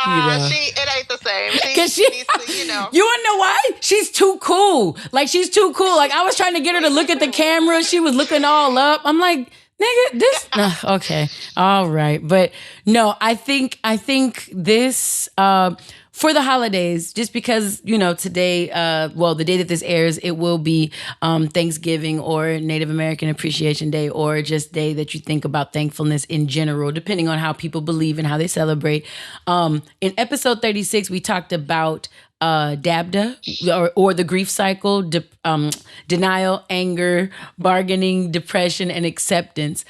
ain't the same.
Because she needs to, you wanna know why? She's too cool. Like she's too cool. Like I was trying to get her to look at the camera. She was looking all up. I'm like, nigga, this okay, all right, but no, I think this for the holidays, just because today, the day that this airs, it will be Thanksgiving or Native American Appreciation Day, or just day that you think about thankfulness in general, depending on how people believe and how they celebrate. In episode 36, we talked about DABDA or the grief cycle, denial, anger, bargaining, depression, and acceptance.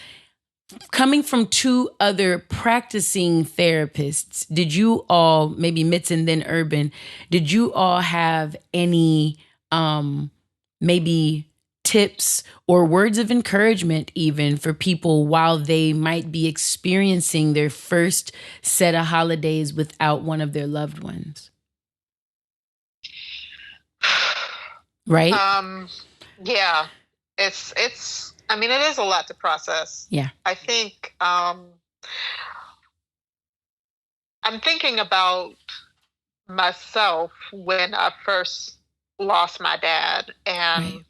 Coming from two other practicing therapists, did you all, maybe Mitz and then Urban, did you all have any maybe tips or words of encouragement even for people while they might be experiencing their first set of holidays without one of their loved ones? Right?
Yeah. It's I mean, it is a lot to process.
Yeah.
I think I'm thinking about myself when I first lost my dad. And right.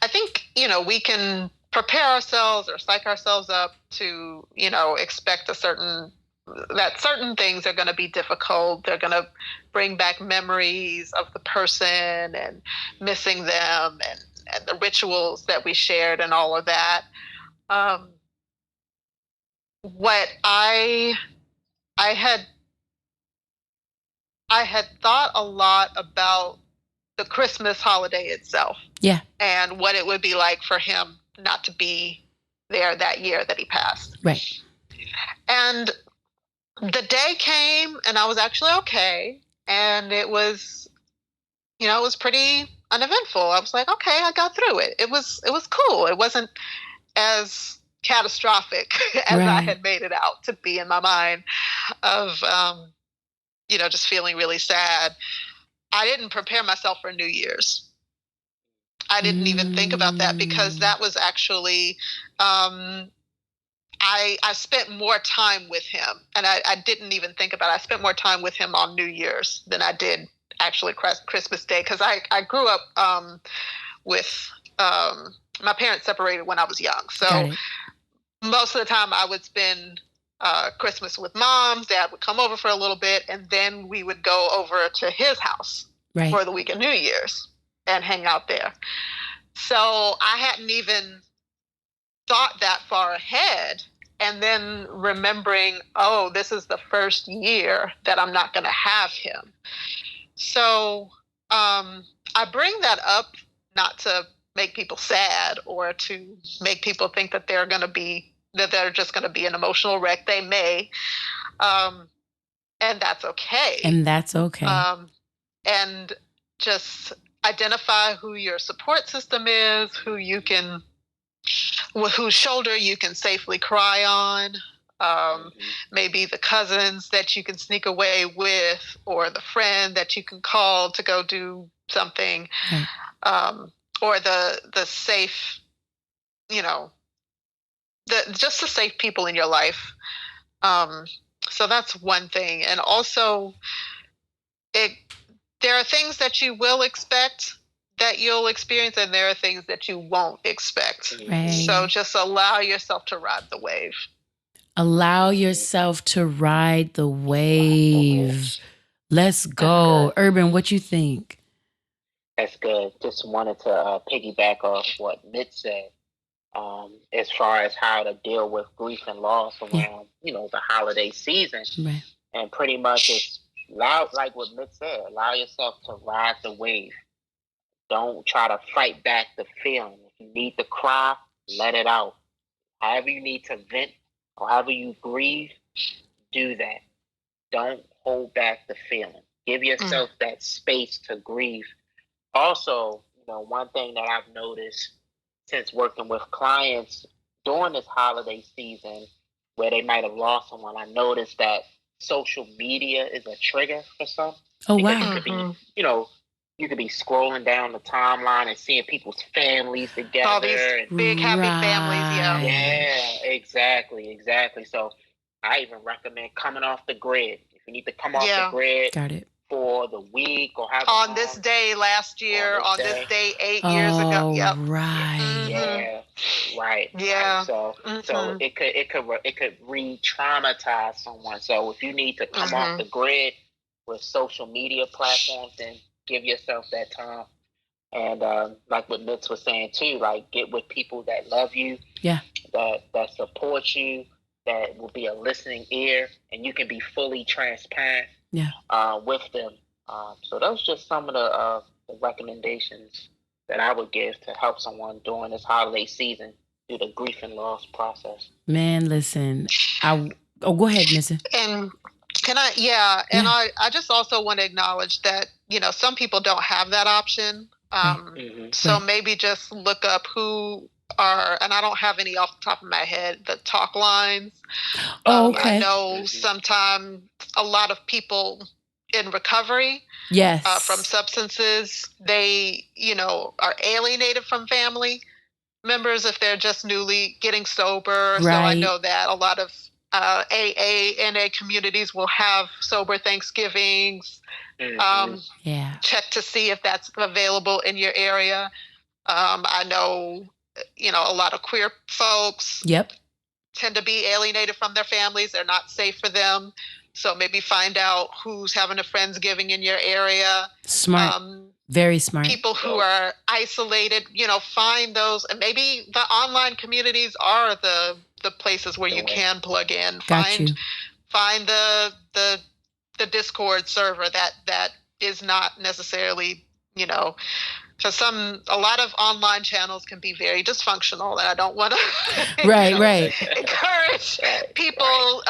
I think, we can prepare ourselves or psych ourselves up to, expect certain things are going to be difficult. They're going to bring back memories of the person and missing them and the rituals that we shared and all of that. What I had thought a lot about the Christmas holiday itself.
Yeah.
And what it would be like for him not to be there that year that he passed.
Right.
And the day came and I was actually okay. And it was, it was pretty uneventful. I was like, okay, I got through it. It was cool. It wasn't as catastrophic as right. I had made it out to be in my mind of, just feeling really sad. I didn't prepare myself for New Year's. I didn't even think about that because that was actually, I spent more time with him, and I didn't even think about it. I spent more time with him on New Year's than I did actually Christmas Day, because I grew up with my parents separated when I was young. So most of the time I would spend Christmas with mom. Dad would come over for a little bit, and then we would go over to his house for the week of New Year's and hang out there. So I hadn't even thought that far ahead. And then remembering, oh, this is the first year that I'm not going to have him. So I bring that up not to make people sad or to make people think that they're just going to be an emotional wreck. They may, and that's okay.
And that's okay.
And just identify who your support system is, whose shoulder you can safely cry on. Maybe the cousins that you can sneak away with, or the friend that you can call to go do something, or the safe, just the safe people in your life. So that's one thing. And also, there are things that you will expect that you'll experience, and there are things that you won't expect.
Right.
So just allow yourself to ride the wave.
Allow yourself to ride the wave. Let's go. Urban, what you think?
That's good. Just wanted to piggyback off what Mitch said, as far as how to deal with grief and loss around, the holiday season.
Right.
And pretty much it's like what Mitch said, allow yourself to ride the wave. Don't try to fight back the feeling. If you need to cry, let it out. However you need to vent or however you grieve, do that. Don't hold back the feeling. Give yourself that space to grieve. Also, one thing that I've noticed since working with clients during this holiday season where they might have lost someone, I noticed that social media is a trigger for some.
Oh,
because
wow.
you could be, you could be scrolling down the timeline and seeing people's families together.
All these big happy families,
Yeah, exactly. So I even recommend coming off the grid. If you need to come off the grid for the week or have
on this day last year, on this day 8 years ago. Yep.
Right.
Yeah. Right.
Yeah.
Right. So it could re-traumatize someone. So if you need to come off the grid with social media platforms, then give yourself that time. And like what Mitch was saying too, like get with people that love you, that support you, that will be a listening ear, and you can be fully transparent with them. So those are just some of the recommendations that I would give to help someone during this holiday season through the grief and loss process.
Man, listen, go ahead, Nissa.
And can I? Yeah, and I just also want to acknowledge that some people don't have that option. So maybe just look up who are, and I don't have any off the top of my head, the talk lines.
Okay.
I know sometimes a lot of people in recovery from substances, they, are alienated from family members if they're just newly getting sober. Right. So I know that a lot of AA, NA communities will have sober Thanksgivings. Check to see if that's available in your area. I know, a lot of queer folks tend to be alienated from their families. They're not safe for them. So maybe find out who's having a Friendsgiving in your area.
Smart. Very smart.
People who are isolated, find those. And maybe the online communities are the places where you can plug in. Find the Discord server that is not necessarily, because a lot of online channels can be very dysfunctional, and I don't want to encourage people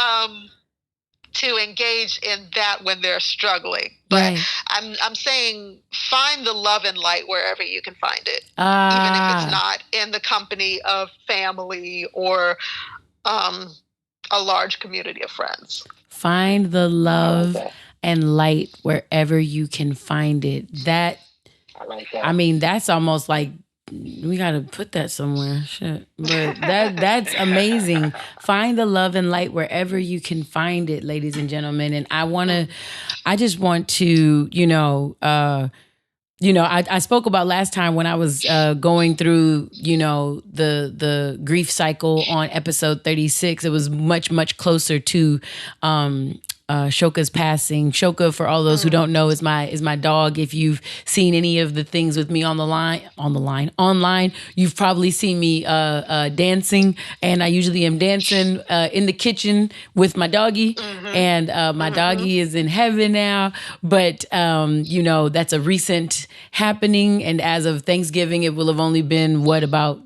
to engage in that when they're struggling. But I'm saying find the love and light wherever you can find it, even if it's not in the company of family or a large community of friends.
Find the love and light wherever you can find it. I like that. I mean, that's almost like we got to put that somewhere. Shit. But that's amazing. Find the love and light wherever you can find it, ladies and gentlemen. And I just want to, I spoke about last time when I was going through, the grief cycle on episode 36. It was much, much closer to Shoka's passing. Shoka, for all those who don't know, is my dog. If you've seen any of the things with me online, you've probably seen me dancing, and I usually am dancing in the kitchen with my doggy, and my doggy is in heaven now. But that's a recent happening, and as of Thanksgiving, it will have only been about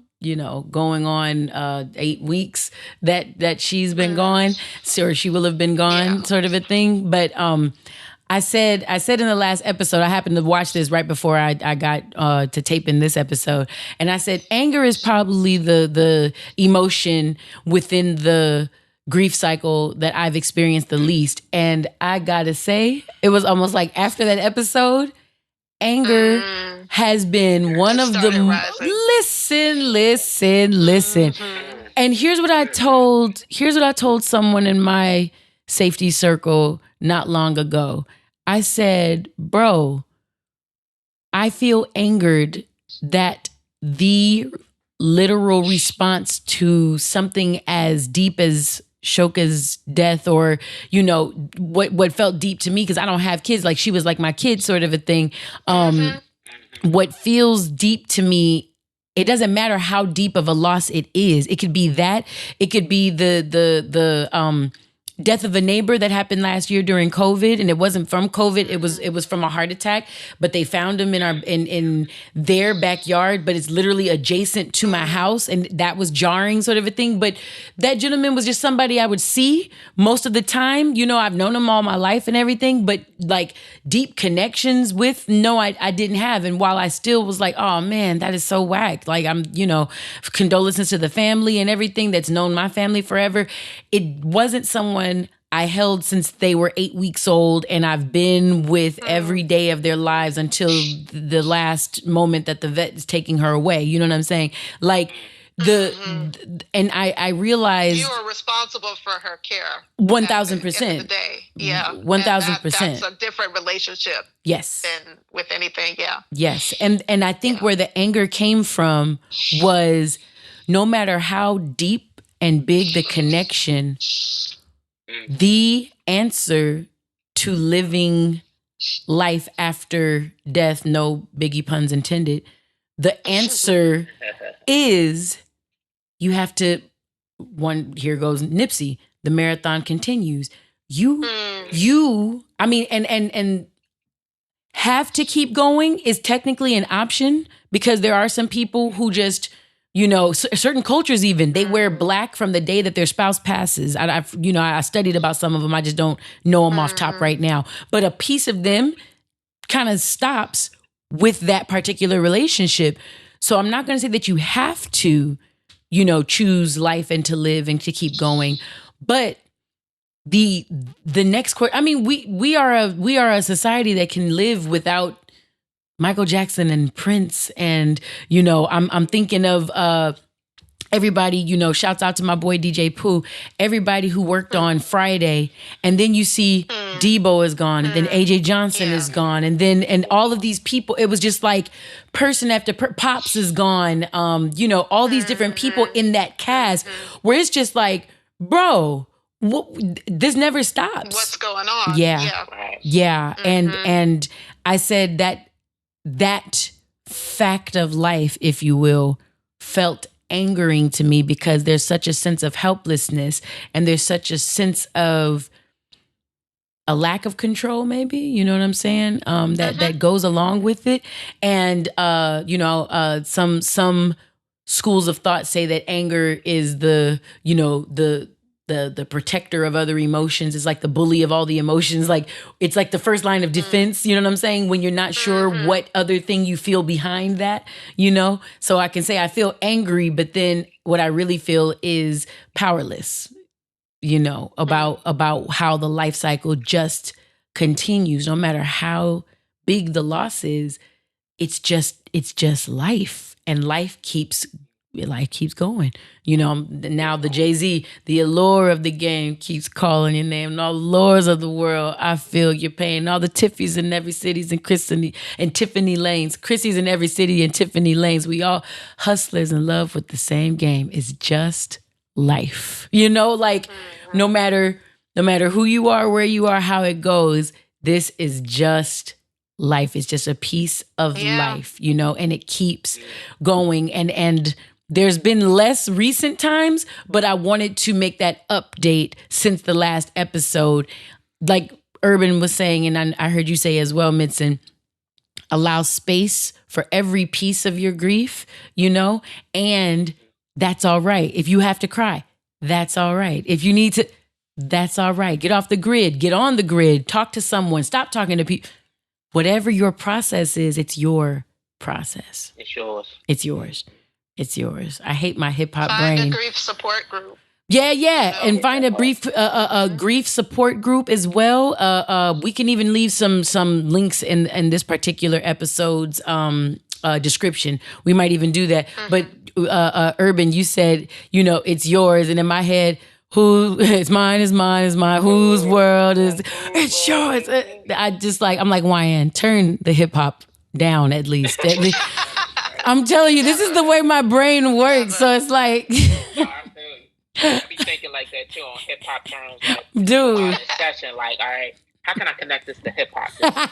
going on 8 weeks that she's been gone, or she will have been gone, sort of a thing. But I said in the last episode, I happened to watch this right before I got to tape in this episode, and I said anger is probably the emotion within the grief cycle that I've experienced the least. And I gotta say, it was almost like after that episode, anger has been one of the listen. And here's what I told someone in my safety circle not long ago. I said, bro, I feel angered that the literal response to something as deep as Shoka's death, or what felt deep to me, because I don't have kids, like she was like my kid, sort of a thing. What feels deep to me, it doesn't matter how deep of a loss it is. It could be that. It could be the death of a neighbor that happened last year during COVID, and it wasn't from COVID. It was from a heart attack, but they found him in their backyard, but it's literally adjacent to my house, and that was jarring, sort of a thing. But that gentleman was just somebody I would see most of the time. I've known him all my life and everything, but like deep connections with, no, I didn't have. And while I still was like, oh man, that is so whack. Like I'm, condolences to the family and everything that's known my family forever. It wasn't someone I held since they were 8 weeks old, and I've been with every day of their lives until the last moment that the vet is taking her away. You know what I'm saying? Like and I realized
you are responsible for her care.
1,000%.
Yeah.
1,000%.
That's a different relationship.
Yes.
Than with anything. Yeah.
Yes. And I think where the anger came from was, no matter how deep and big the connection, the answer to living life after death, no biggie puns intended, the answer is you have to, here goes Nipsey, the marathon continues. I mean, and have to keep going is technically an option, because there are some people who just, certain cultures even, they wear black from the day that their spouse passes. I studied about some of them. I just don't know them off top right now. But a piece of them kind of stops with that particular relationship. So I'm not going to say that you have to, choose life and to live and to keep going. But the next I mean, we are a society that can live without Michael Jackson and Prince, and I'm thinking of everybody, shouts out to my boy DJ Pooh, everybody who worked on Friday, and then you see Debo is gone, and then AJ Johnson is gone, and all of these people, it was just like person after Pops is gone, all these different people in that cast, where it's just like, bro, this never stops.
What's going on?
Yeah. And I said that fact of life, if you will, felt angering to me, because there's such a sense of helplessness, and there's such a sense of a lack of control, maybe, you know what I'm saying? That goes along with it. And some schools of thought say that anger is the protector of other emotions. Is like the bully of all the emotions. Like it's like the first line of defense. You know what I'm saying? When you're not sure what other thing you feel behind that, So I can say I feel angry, but then what I really feel is powerless, about how the life cycle just continues. No matter how big the loss is, it's just life, and life keeps life keeps going. You know, now the Jay-Z, the allure of the game keeps calling your name. And all the lures of the world, I feel your pain. All the Tiffies in every cities and Tiffany Lanes. Chrissy's in every city and Tiffany Lanes. We all hustlers in love with the same game. It's just life. You know, like no matter who you are, where you are, how it goes, this is just life. It's just a piece of life, you know, and it keeps going. And there's been less recent times, but I wanted to make that update since the last episode. Like Urban was saying, and I heard you say as well, Mitson, allow space for every piece of your grief, you know, and that's all right. If you have to cry, that's all right. If you need to, that's all right. Get off the grid, get on the grid, talk to someone, stop talking to people. Whatever your process is, it's your process.
It's yours.
It's yours. It's yours. I hate my hip hop
Find
brain.
a grief support group.
Yeah, and find a grief support group as well. We can even leave some links in this particular episode's description. We might even do that. But Urban, you said, you know, it's yours, and in my head, it's mine, whose world is it's yours. I'm like, Wyann, turn the hip hop down at least. I'm telling you, this is the way my brain works. So it's like,
I be thinking like that too on hip hop terms. Like,
dude,
discussion, like, all right, how can I connect this to hip hop? You know what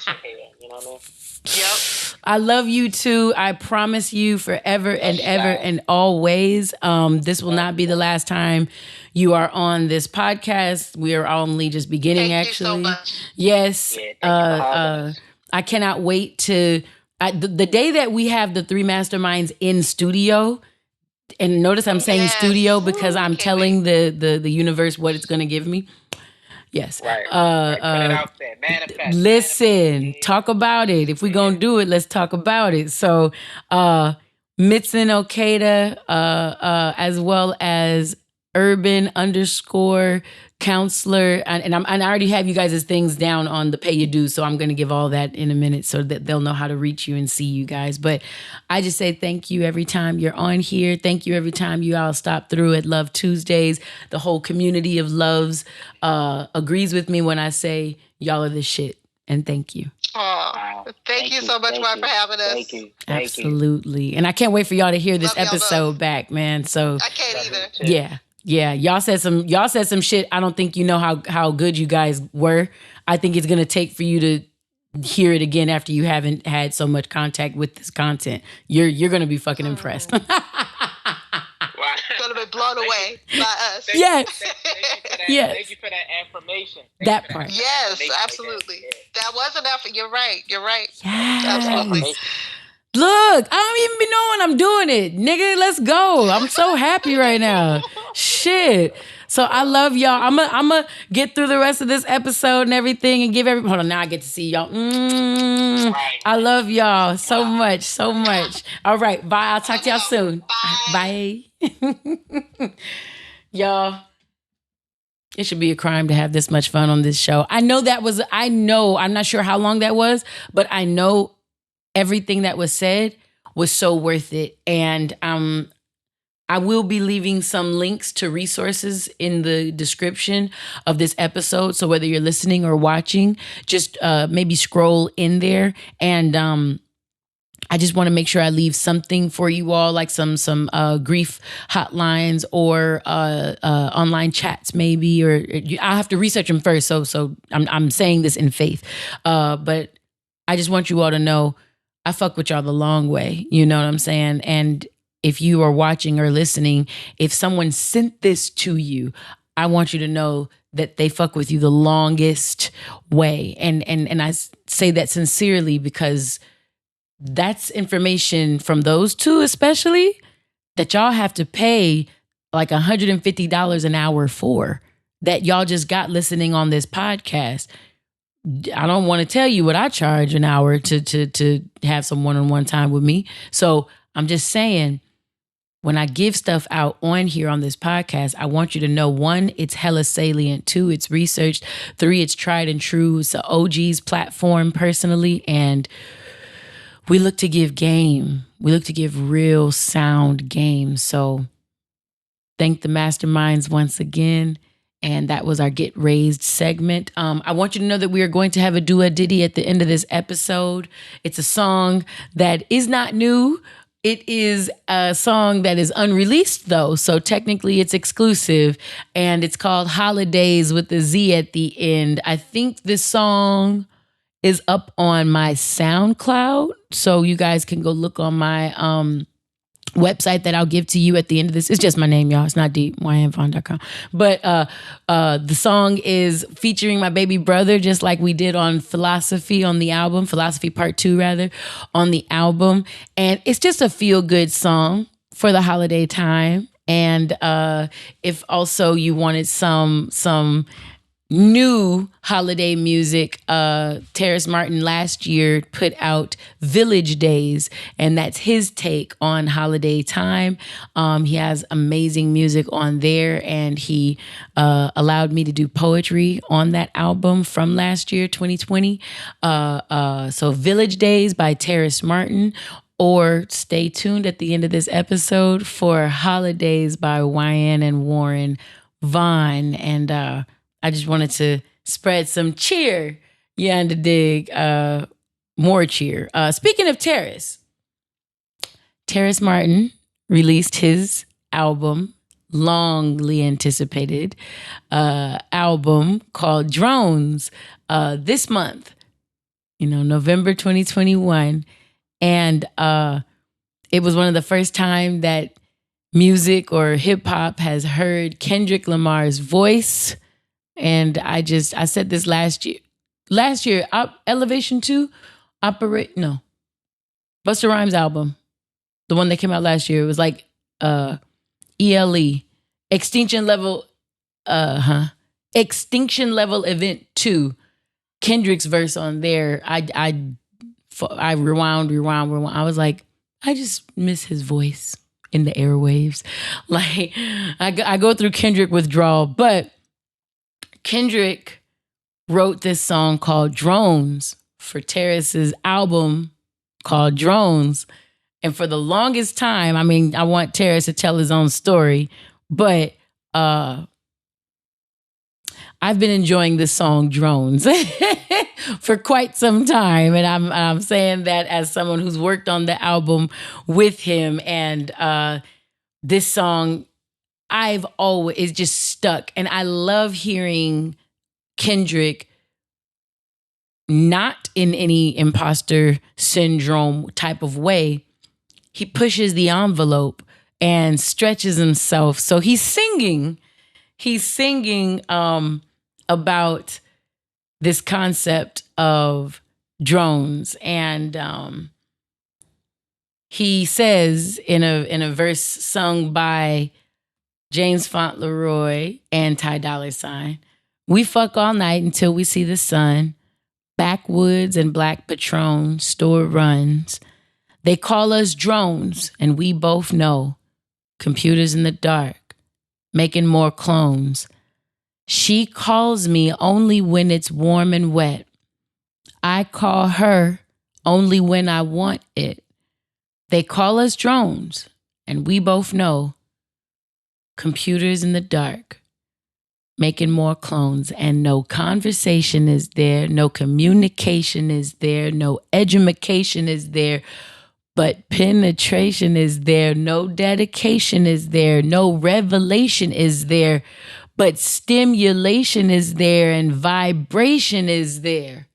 I mean?
Yep.
I love you too. I promise you forever and ever and always. This will not be the last time you are on this podcast. We are only just beginning,
Thank
actually.
You so much.
Yes.
Yeah,
I cannot wait to the day that we have the 3 masterminds in studio. And notice I'm saying studio because I'm telling the universe what it's going to give me. Yes.
Right. Put it out there. Manifest.
Listen, talk about it. If we're going to do it, let's talk about it. So, Mitson Okada, as well as Urban _ counselor. And I already have you guys' things down on the pay you do. So I'm going to give all that in a minute so that they'll know how to reach you and see you guys. But I just say thank you every time you're on here. Thank you every time you all stop through at Love Tuesdays. The whole community of loves agrees with me when I say y'all are the shit. And thank you.
Oh, thank you so much, Juan, for having us.
Thank you.
Absolutely. And I can't wait for y'all to hear this episode back, man. So
I can't either.
Yeah. Y'all said some shit. I don't think you know how good you guys were. I think it's gonna take for you to hear it again after you haven't had so much contact with this content. You're gonna be fucking impressed.
Gonna be blown away by us.
Yes.
Thank you for that affirmation.
That part.
Yes, absolutely. That was an effort. You're right.
Yes.
Absolutely.
Look, I don't even be knowing I'm doing it. Nigga, let's go. I'm so happy right now. Shit. So I love y'all. I'm going to get through the rest of this episode and everything and give everybody... Hold on, now I get to see y'all. I love y'all so much, so much. All right, bye. I'll talk to y'all soon. Bye. Y'all, it should be a crime to have this much fun on this show. I'm not sure how long that was, but I know everything that was said was so worth it. And I will be leaving some links to resources in the description of this episode. So whether you're listening or watching, just maybe scroll in there. And I just want to make sure I leave something for you all, like some grief hotlines or online chats maybe, or I have to research them first. So I'm saying this in faith. But I just want you all to know I fuck with y'all the long way. You know what I'm saying? And if you are watching or listening, if someone sent this to you, I want you to know that they fuck with you the longest way. And I say that sincerely because that's information from those two especially that y'all have to pay like $150 an hour for, that y'all just got listening on this podcast. I don't want to tell you what I charge an hour to have some one-on-one time with me. So I'm just saying, when I give stuff out on here on this podcast, I want you to know, 1, it's hella salient. 2, it's researched. 3, it's tried and true. It's an OG's platform personally. And we look to give game. We look to give real sound game. So thank the Masterminds once again. And that was our Get Raised segment. I want you to know that we are going to have a Douxadiddy at the end of this episode. It's a song that is not new. It is a song that is unreleased, though. So technically it's exclusive. And it's called Holidayz with the Z at the end. I think this song is up on my SoundCloud. So you guys can go look on my website that I'll give to you at the end of this. It's just my name, y'all. It's not deep, WyannVaughn.com. But the song is featuring my baby brother, just like we did on Philosophy on the album, Philosophy Part 2 rather, on the album. And it's just a feel-good song for the holiday time. And if also you wanted some new holiday music, Terrace Martin last year put out Village Days, and that's his take on holiday time. He has amazing music on there, and he allowed me to do poetry on that album from last year, 2020. So Village Days by Terrace Martin, or stay tuned at the end of this episode for Holidayz by Wyann Waren Vaughn. And I just wanted to spread some cheer. You and to dig more cheer. Speaking of Terrace Martin released his album, longly anticipated album called Drones this month, November 2021. And it was one of the first time that music or hip hop has heard Kendrick Lamar's voice. And I said this last year, Elevation 2, Busta Rhymes album, the one that came out last year, it was like ELE, Extinction Level Event 2, Kendrick's verse on there. I rewound. I was like, I just miss his voice in the airwaves. Like I go through Kendrick withdrawal, but Kendrick wrote this song called Drones for Terrace's album called Drones. And for the longest time, I want Terrace to tell his own story, but I've been enjoying this song Drones for quite some time. And I'm saying that as someone who's worked on the album with him. And this song, I've always just stuck. And I love hearing Kendrick not in any imposter syndrome type of way. He pushes the envelope and stretches himself. So he's singing about this concept of drones. And he says in a verse sung by James Fauntleroy and Ty Dolla $ign, we fuck all night until we see the sun. Backwoods and black Patron store runs. They call us drones, and we both know. Computers in the dark, making more clones. She calls me only when it's warm and wet. I call her only when I want it. They call us drones, and we both know. Computers in the dark, making more clones, and no conversation is there, no communication is there, no edumacation is there, but penetration is there, no dedication is there, no revelation is there, but stimulation is there and vibration is there.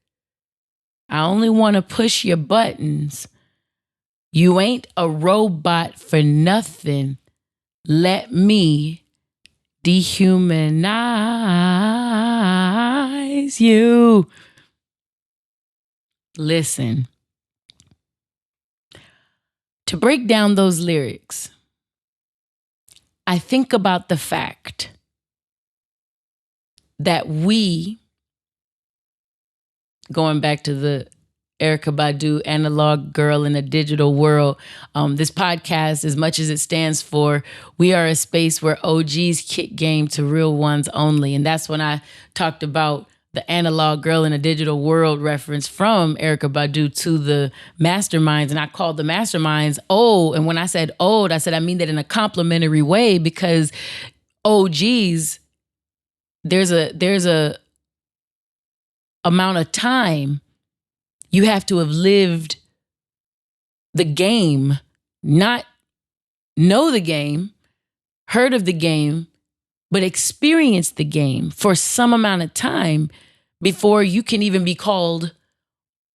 I only want to push your buttons. You ain't a robot for nothing. Let me dehumanize you. Listen. To break down those lyrics, I think about the fact that we, going back to the Erykah Badu analog girl in a digital world, this podcast, as much as it stands for, we are a space where OGs kick game to real ones only. And that's when I talked about the analog girl in a digital world reference from Erykah Badu to the Masterminds. And I called the Masterminds old. And when I said old, I said, I mean that in a complimentary way, because OGs, there's a amount of time you have to have lived the game, not know the game, heard of the game, but experience the game for some amount of time before you can even be called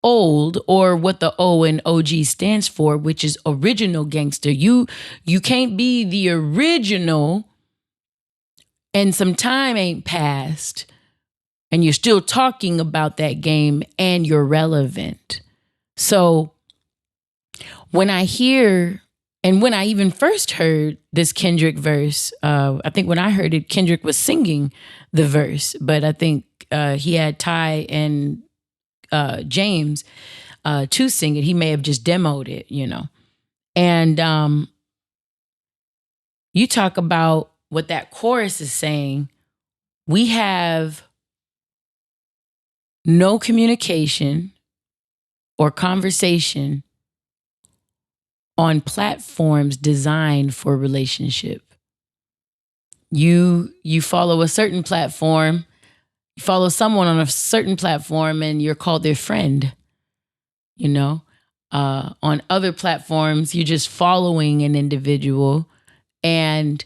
old, or what the O in OG stands for, which is original gangster. You can't be the original and some time ain't passed and you're still talking about that game and you're relevant. So when I hear, and when I even first heard this Kendrick verse, I think when I heard it, Kendrick was singing the verse, but I think he had Ty and James to sing it. He may have just demoed it, you know. And you talk about what that chorus is saying. We have no communication or conversation on platforms designed for relationship. You follow a certain platform, you follow someone on a certain platform and you're called their friend, you know? On other platforms, you're just following an individual. And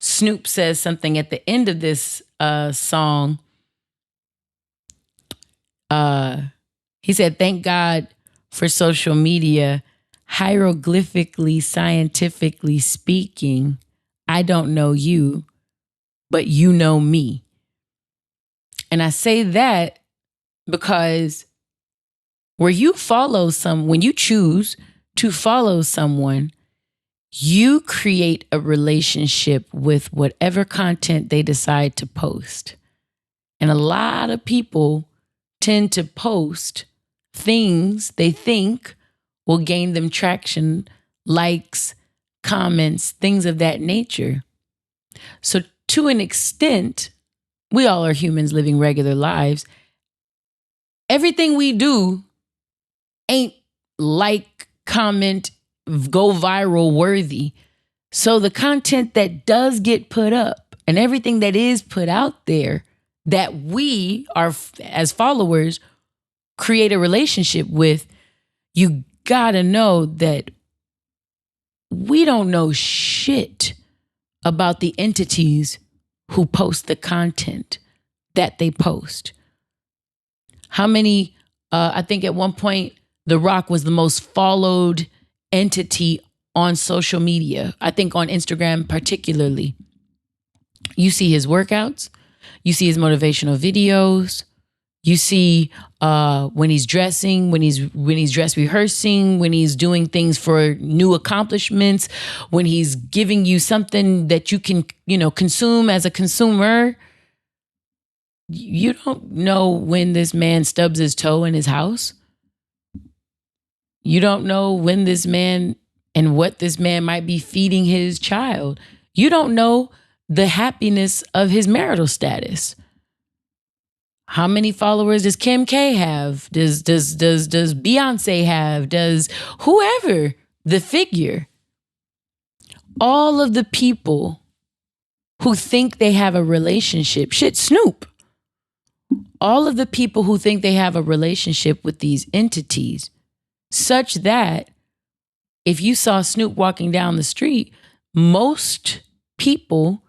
Snoop says something at the end of this song. He said, "Thank God for social media. Hieroglyphically, scientifically speaking, I don't know you, but you know me." And I say that because when you choose to follow someone, you create a relationship with whatever content they decide to post. And a lot of people tend to post things they think will gain them traction, likes, comments, things of that nature. So to an extent, we all are humans living regular lives. Everything we do ain't like, comment, go viral worthy. So the content that does get put up and everything that is put out there that we are, as followers, create a relationship with, you gotta know that we don't know shit about the entities who post the content that they post. How many, I think at one point, The Rock was the most followed entity on social media. I think on Instagram particularly. You see his workouts, you see his motivational videos, you see when he's dressing, when he's dress rehearsing, when he's doing things for new accomplishments, when he's giving you something that you can, consume as a consumer. You don't know when this man stubs his toe in his house. You don't know when this man and what this man might be feeding his child. You don't know the happiness of his marital status. How many followers does Kim K have? Does Beyonce have? Does whoever, the figure? All of the people who think they have a relationship, Snoop. All of the people who think they have a relationship with these entities, such that if you saw Snoop walking down the street, most people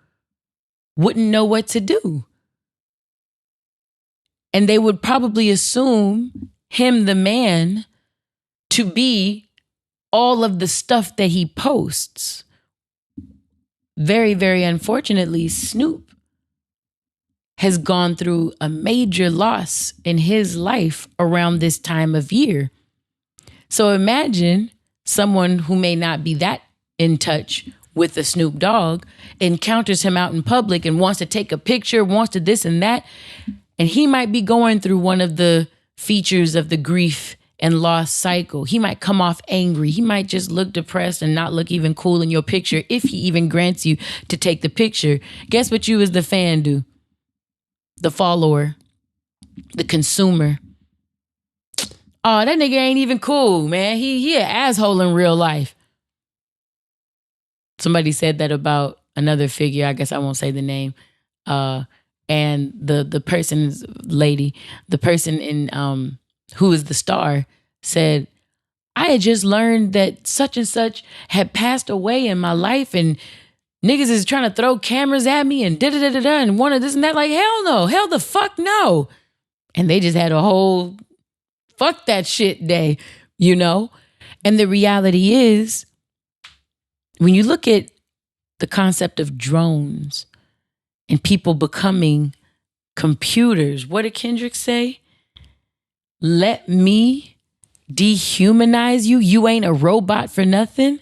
wouldn't know what to do. And they would probably assume him, the man, to be all of the stuff that he posts. Very, very unfortunately, Snoop has gone through a major loss in his life around this time of year. So imagine someone who may not be that in touch with the Snoop Dogg encounters him out in public and wants to take a picture, wants to this and that. And he might be going through one of the features of the grief and loss cycle. He might come off angry. He might just look depressed and not look even cool in your picture if he even grants you to take the picture. Guess what you as the fan do? The follower. the consumer. Oh, that nigga ain't even cool, man. He an asshole in real life. Somebody said that about another figure. I guess I won't say the name. And the person's lady, the person in who is the star, said, I had just learned that such and such had passed away in my life, and niggas is trying to throw cameras at me and da-da-da-da-da and one of this and that. Like, hell no. Hell the fuck no. And they just had a whole fuck that shit day, you know? And the reality is, when you look at the concept of drones and people becoming computers, what did Kendrick say? Let me dehumanize you. You ain't a robot for nothing.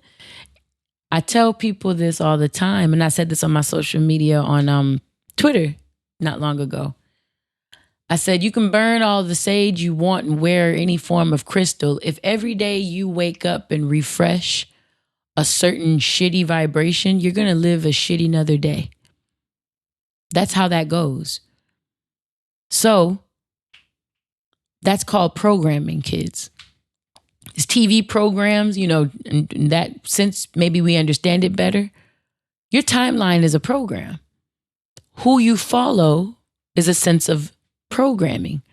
I tell people this all the time, and I said this on my social media on Twitter not long ago. I said, you can burn all the sage you want and wear any form of crystal. If every day you wake up and refresh a certain shitty vibration, you're going to live a shitty another day. That's how that goes. So that's called programming, kids. It's TV programs, you know, in that sense, maybe we understand it better. Your timeline is a program. Who you follow is a sense of programming.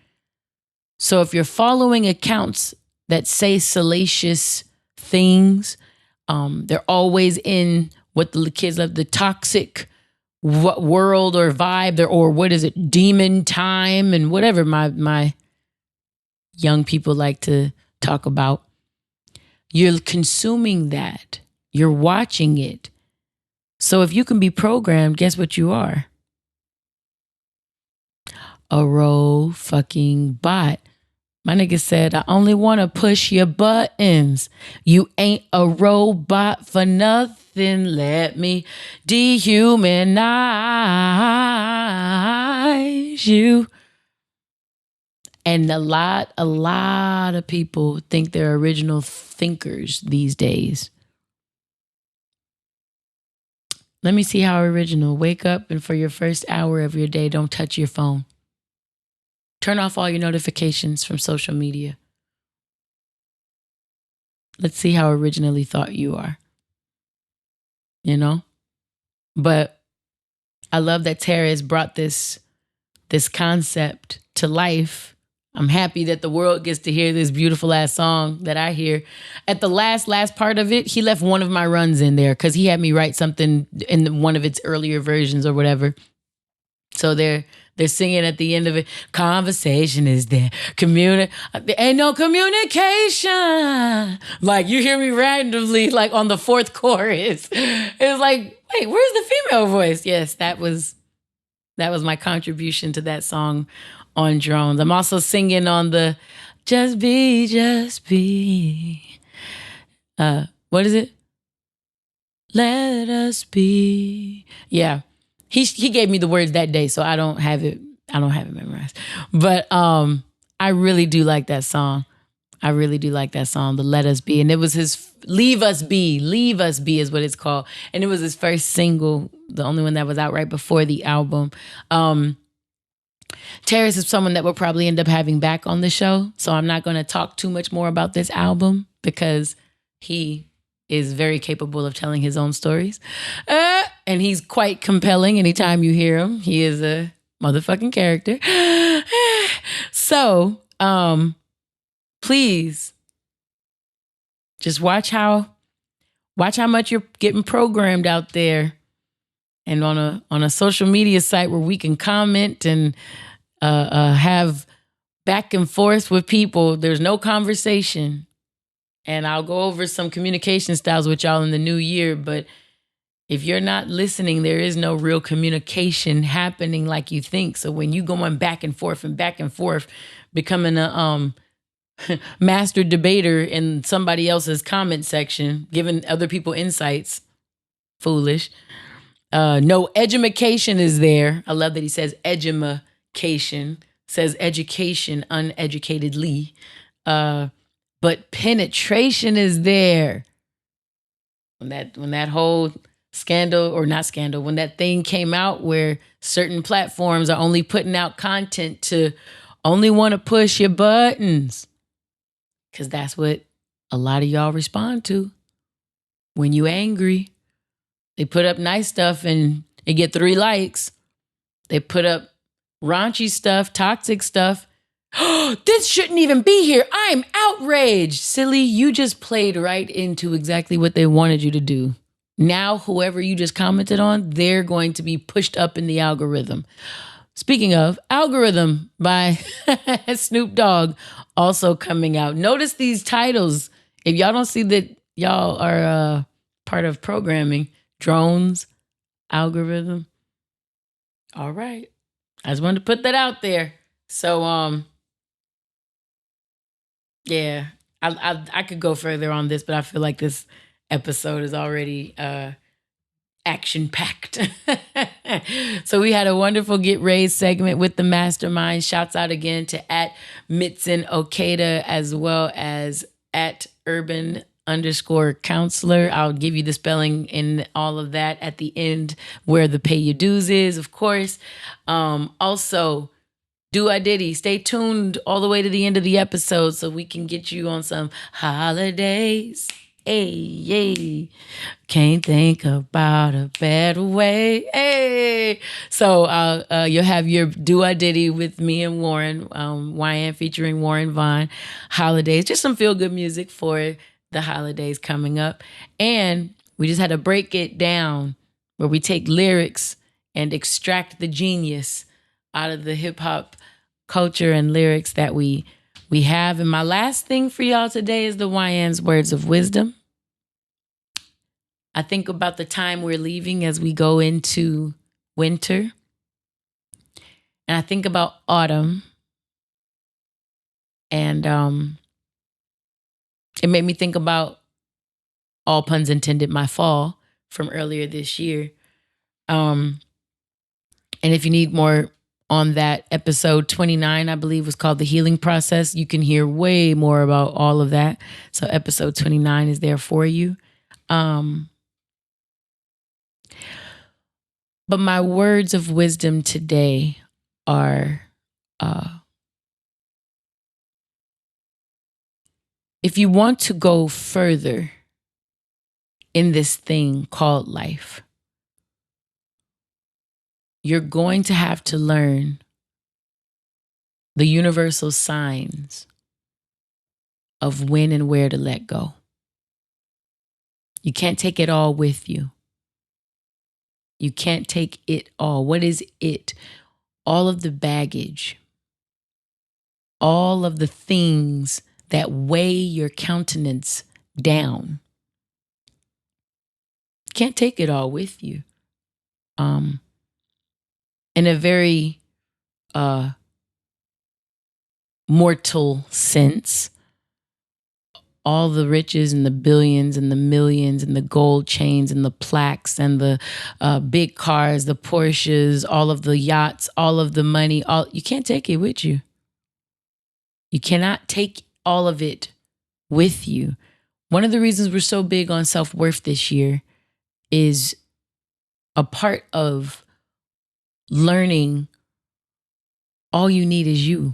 So if you're following accounts that say salacious things, they're always in what the kids love, the toxic world or vibe, or what is it, demon time and whatever my young people like to talk about. You're consuming that. You're watching it. So if you can be programmed, guess what you are? A fucking bot. My nigga said, I only want to push your buttons. You ain't a robot for nothing. Let me dehumanize you. And a lot of people think they're original thinkers these days. Let me see how original. Wake up and for your first hour of your day, don't touch your phone. Turn off all your notifications from social media. Let's see how originally thought you are. You know? But I love that Terrace brought this concept to life. I'm happy that the world gets to hear this beautiful ass song that I hear. At the last part of it, he left one of my runs in there because he had me write something in one of its earlier versions or whatever. So they're singing at the end of it, conversation is there. There ain't no communication. Like, you hear me randomly, like on the fourth chorus. It's like, wait, where's the female voice? Yes, that was my contribution to that song on drones. I'm also singing on the Just Be. What is it? Let us be. Yeah. He gave me the words that day, so I don't have it memorized. But I really do like that song. The Let Us Be. And it was his Leave Us Be is what it's called. And it was his first single, the only one that was out right before the album. Terrace is someone that we'll probably end up having back on the show. So I'm not going to talk too much more about this album because he is very capable of telling his own stories. And he's quite compelling anytime you hear him. He is a motherfucking character. So, please just watch how much you're getting programmed out there. And on a social media site where we can comment and have back and forth with people, there's no conversation. And I'll go over some communication styles with y'all in the new year. But if you're not listening, there is no real communication happening like you think. So when you going back and forth, becoming a master debater in somebody else's comment section, giving other people insights, foolish. No edumacation is there. I love that he says edumacation, says education uneducatedly. But penetration is there. When that whole scandal, or not scandal, when that thing came out where certain platforms are only putting out content to only want to push your buttons. Because that's what a lot of y'all respond to when you angry. They put up nice stuff and they get 3 likes. They put up raunchy stuff, toxic stuff. This shouldn't even be here. I'm outraged. Silly, you just played right into exactly what they wanted you to do. Now, whoever you just commented on, they're going to be pushed up in the algorithm. Speaking of, Algorithm by Snoop Dogg also coming out. Notice these titles. If y'all don't see that y'all are part of programming, drones, algorithm. All right. I just wanted to put that out there. So, yeah, I could go further on this, but I feel like this episode is already action-packed. So we had a wonderful Get Raised segment with the Masterminds. Shouts out again to @Mitson Okada as well as @urban_counselor. I'll give you the spelling in all of that at the end where the pay your dues is, of course. Also, Douxadiddy, stay tuned all the way to the end of the episode so we can get you on some Holidayz. Hey, yay. Can't think about a better way. Hey. So you'll have your Douxadiddy with me and Warren, Wyann featuring Waren Vaughn, Holidayz. Just some feel-good music for the holidays coming up. And we just had to break it down where we take lyrics and extract the genius out of the hip-hop culture and lyrics that we have. And my last thing for y'all today is the Wyann's words of wisdom. I think about the time we're leaving as we go into winter. And I think about autumn. And it made me think about, all puns intended, my fall from earlier this year. And if you need more on that, episode 29, I believe, was called The Healing Process. You can hear way more about all of that. So episode 29 is there for you. But my words of wisdom today are, if you want to go further in this thing called life, you're going to have to learn the universal signs of when and where to let go. You can't take it all with you. You can't take it all. What is it? All of the baggage, all of the things that weigh your countenance down. You can't take it all with you. In a very mortal sense, all the riches and the billions and the millions and the gold chains and the plaques and the big cars, the Porsches, all of the yachts, all of the money, you can't take it with you. You cannot take all of it with you. One of the reasons we're so big on self-worth this year is a part of learning all you need is you.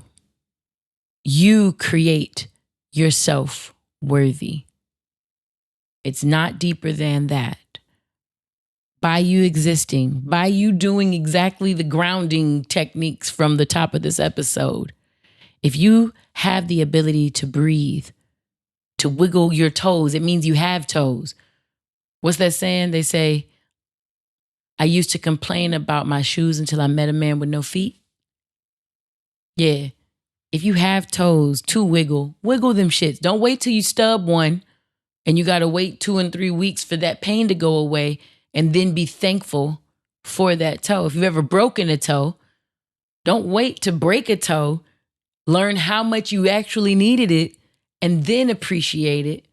You create yourself worthy. It's not deeper than that. By you existing, by you doing exactly the grounding techniques from the top of this episode, if you have the ability to breathe, to wiggle your toes, it means you have toes. What's that saying? They say, I used to complain about my shoes until I met a man with no feet. Yeah. If you have toes to wiggle them shits. Don't wait till you stub one and you got to wait 2 and 3 weeks for that pain to go away and then be thankful for that toe. If you've ever broken a toe, don't wait to break a toe. Learn how much you actually needed it and then appreciate it.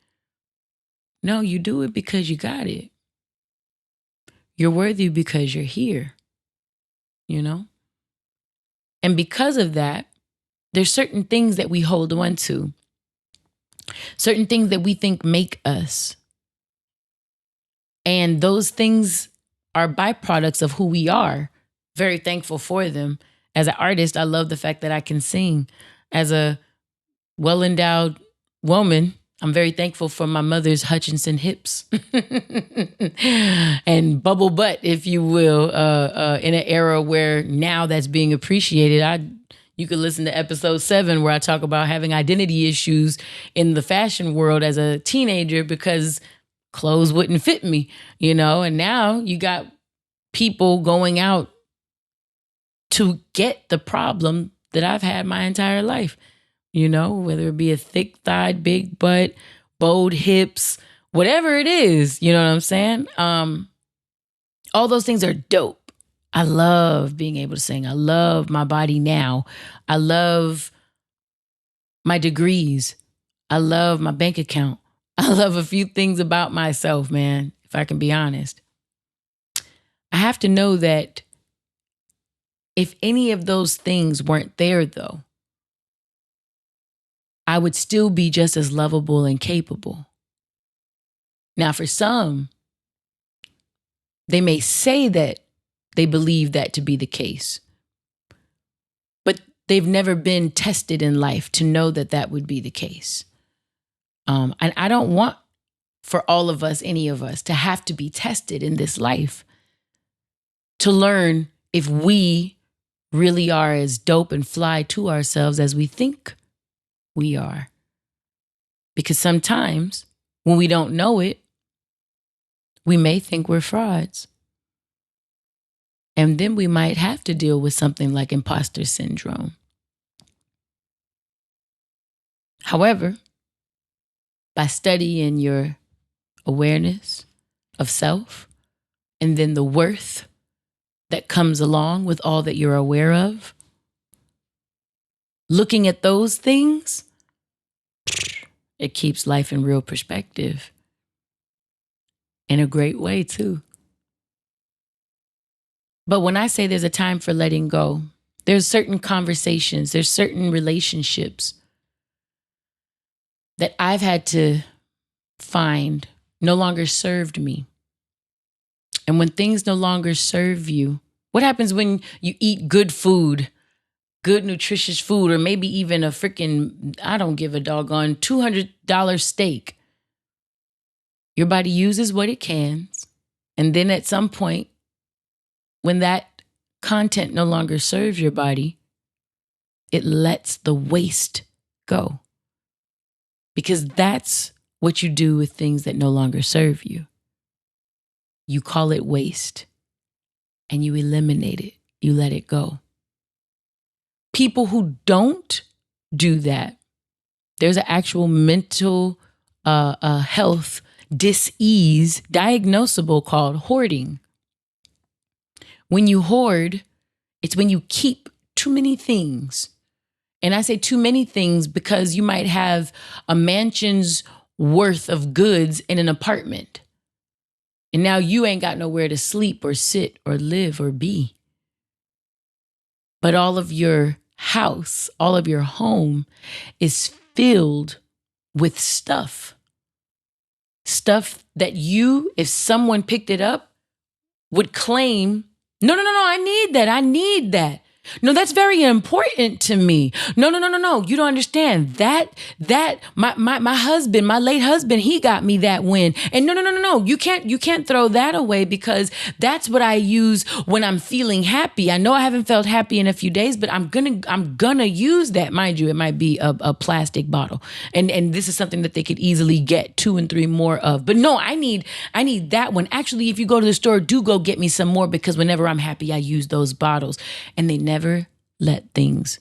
No, you do it because you got it. You're worthy because you're here, you know? And because of that, there's certain things that we hold on to, certain things that we think make us. And those things are byproducts of who we are. Very thankful for them. As an artist, I love the fact that I can sing. As a well-endowed woman, I'm very thankful for my mother's Hutchinson hips and bubble butt, if you will, in an era where now that's being appreciated. You could listen to episode 7 where I talk about having identity issues in the fashion world as a teenager because clothes wouldn't fit me, and now you got people going out to get the problem that I've had my entire life. Whether it be a thick thigh, big butt, bold hips, whatever it is, you know what I'm saying? All those things are dope. I love being able to sing. I love my body now. I love my degrees. I love my bank account. I love a few things about myself, man, if I can be honest. I have to know that if any of those things weren't there, though, I would still be just as lovable and capable. Now, for some, they may say that they believe that to be the case, but they've never been tested in life to know that that would be the case. And I don't want for all of us, any of us, to have to be tested in this life to learn if we really are as dope and fly to ourselves as we think we are. Because sometimes when we don't know it, we may think we're frauds. And then we might have to deal with something like imposter syndrome. However, by studying your awareness of self and then the worth that comes along with all that you're aware of, looking at those things, it keeps life in real perspective. In a great way, too. But when I say there's a time for letting go, there's certain conversations, there's certain relationships that I've had to find no longer served me. And when things no longer serve you, what happens when you eat good food, good nutritious food, or maybe even a freaking, I don't give a doggone, $200 steak? Your body uses what it can. And then at some point, when that content no longer serves your body, it lets the waste go. Because that's what you do with things that no longer serve you. You call it waste and you eliminate it. You let it go. People who don't do that, there's an actual mental health dis-ease diagnosable called hoarding. When you hoard, it's when you keep too many things. And I say too many things because you might have a mansion's worth of goods in an apartment. And now you ain't got nowhere to sleep or sit or live or be. But all of your house, all of your home is filled with stuff. Stuff that you, if someone picked it up, would claim, no, I need that. No, that's very important to me. No. You don't understand. My husband, my late husband, he got me that win. And no. You can't throw that away because that's what I use when I'm feeling happy. I know I haven't felt happy in a few days, but I'm gonna use that. Mind you, it might be a plastic bottle. And this is something that they could easily get 2 and 3 more of. But no, I need that one. Actually, if you go to the store, do go get me some more because whenever I'm happy, I use those bottles. And they never let things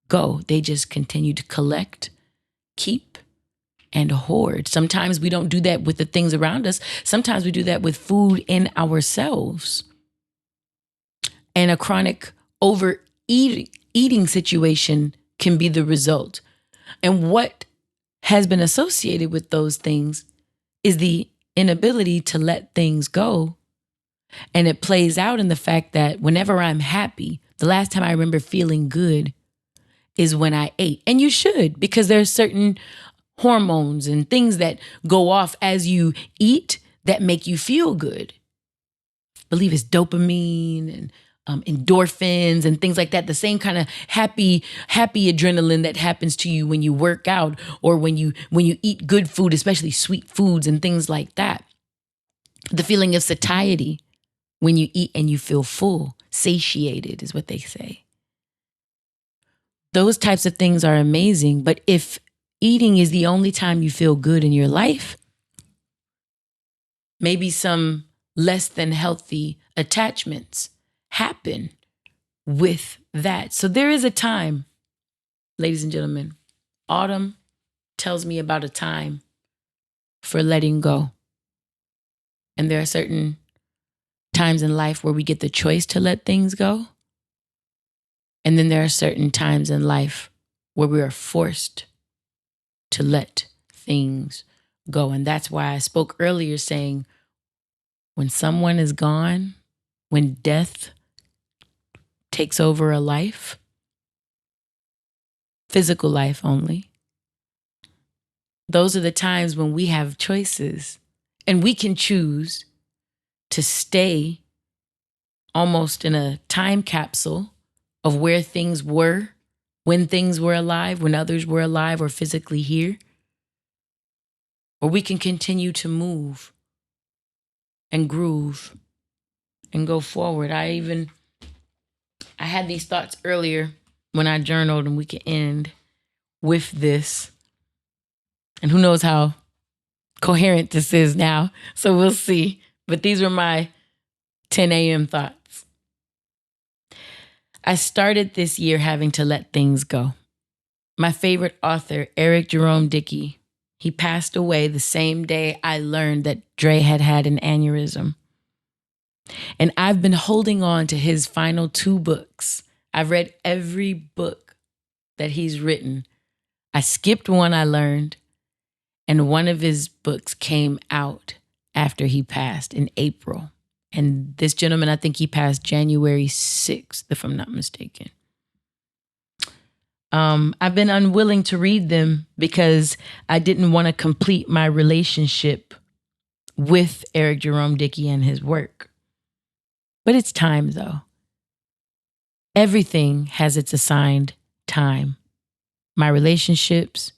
go. They just continue to collect, keep, and hoard. Sometimes we don't do that with the things around us. Sometimes we do that with food in ourselves. And a chronic overeating situation can be the result. And what has been associated with those things is the inability to let things go. And it plays out in the fact that whenever I'm happy, the last time I remember feeling good is when I ate. And you should, because there's certain hormones and things that go off as you eat that make you feel good. I believe it's dopamine and endorphins and things like that. The same kind of happy adrenaline that happens to you when you work out or when you eat good food, especially sweet foods and things like that. The feeling of satiety when you eat and you feel full, satiated is what they say. Those types of things are amazing. But if eating is the only time you feel good in your life, maybe some less than healthy attachments happen with that. So there is a time, ladies and gentlemen, autumn tells me about a time for letting go. And there are certain times in life where we get the choice to let things go. And then there are certain times in life where we are forced to let things go. And that's why I spoke earlier saying, when someone is gone, when death takes over a life, physical life only, those are the times when we have choices and we can choose to stay almost in a time capsule of where things were, when things were alive, when others were alive or physically here. Or we can continue to move and groove and go forward. I had these thoughts earlier when I journaled, and we can end with this. And who knows how coherent this is now. So we'll see. But these were my 10 a.m. thoughts. I started this year having to let things go. My favorite author, Eric Jerome Dickey, he passed away the same day I learned that Dre had an aneurysm. And I've been holding on to his final 2 books. I've read every book that he's written. I skipped one I learned, and one of his books came out after he passed in April. And this gentleman, I think he passed January 6th, if I'm not mistaken. I've been unwilling to read them because I didn't want to complete my relationship with Eric Jerome Dickey and his work. But it's time, though. Everything has its assigned time. My relationships,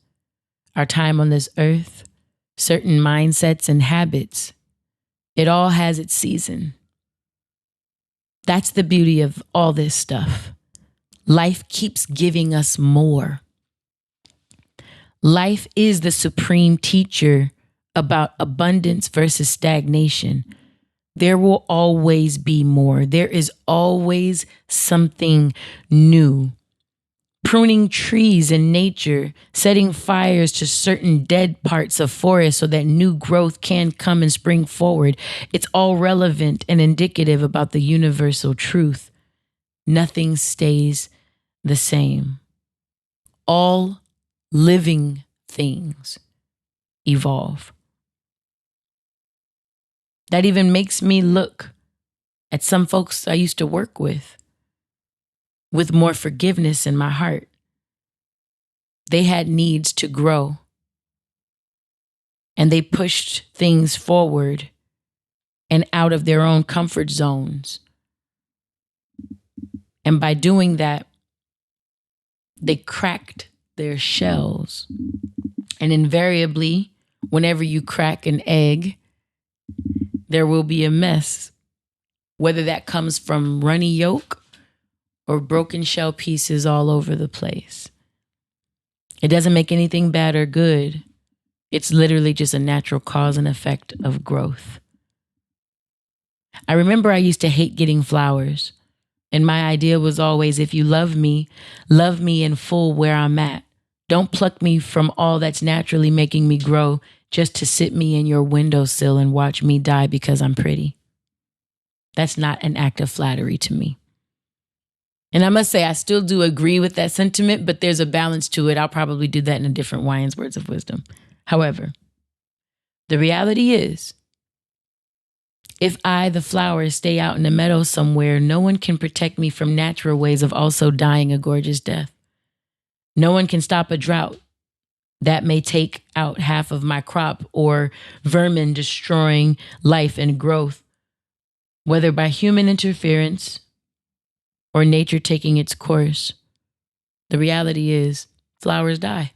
our time on this earth, certain mindsets and habits, it all has its season. That's the beauty of all this stuff. Life keeps giving us more. Life is the supreme teacher about abundance versus stagnation. There will always be more. There is always something new. Pruning trees in nature, setting fires to certain dead parts of forests so that new growth can come and spring forward. It's all relevant and indicative about the universal truth. Nothing stays the same. All living things evolve. That even makes me look at some folks I used to work with more forgiveness in my heart. They had needs to grow, and they pushed things forward and out of their own comfort zones. And by doing that, they cracked their shells. And invariably, whenever you crack an egg, there will be a mess, whether that comes from runny yolk or broken shell pieces all over the place. It doesn't make anything bad or good. It's literally just a natural cause and effect of growth. I remember I used to hate getting flowers. And my idea was always, if you love me in full where I'm at. Don't pluck me from all that's naturally making me grow just to sit me in your windowsill and watch me die because I'm pretty. That's not an act of flattery to me. And I must say, I still do agree with that sentiment, but there's a balance to it. I'll probably do that in a different Wyann's Words of Wisdom. However, the reality is, if I, the flower, stay out in the meadow somewhere, no one can protect me from natural ways of also dying a gorgeous death. No one can stop a drought that may take out half of my crop or vermin destroying life and growth, whether by human interference or nature taking its course. The reality is flowers die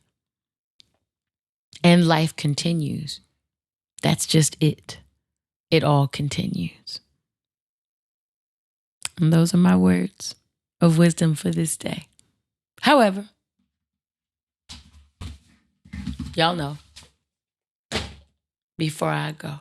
and life continues. That's just it. It all continues. And those are my words of wisdom for this day. However, y'all know, before I go,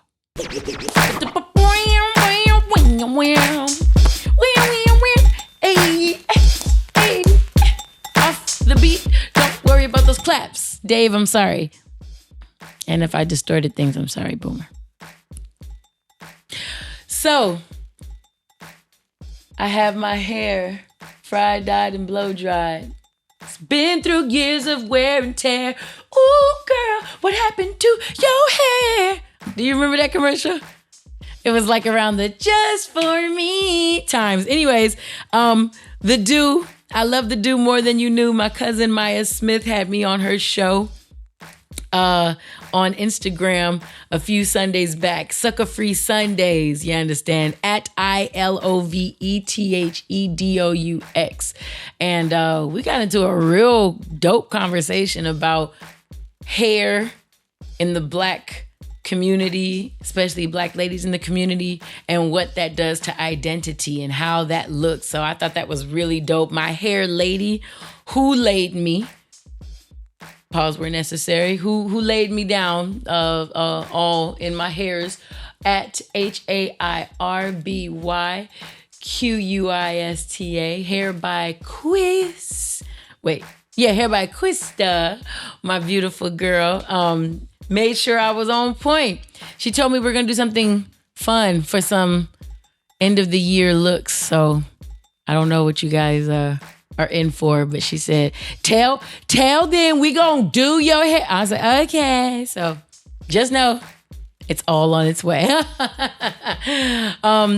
off the beat, don't worry about those claps. Dave, I'm sorry. And if I distorted things, I'm sorry, Boomer. So, I have my hair fried, dyed, and blow dried. It's been through years of wear and tear. Ooh, girl, what happened to your hair? Do you remember that commercial? It was like around the just for me times. Anyways, the Doux. I love the Doux more than you knew. My cousin Maya Smith had me on her show on Instagram a few Sundays back. Sucker Free Sundays, you understand? At ILOVETHEDOUX. And we got into a real dope conversation about hair in the Black community, especially Black ladies in the community, and what that does to identity and how that looks. So I thought that was really dope. My hair lady, who laid me, pause where necessary, who laid me down all in my hairs, at HAIRBYQUISTA, hair by Quiz. Hair by Quista, my beautiful girl. Made sure I was on point. She told me we're gonna do something fun for some end of the year looks. So I don't know what you guys are in for, but she said, tell them we gonna do your hair. I was like, okay. So just know it's all on its way.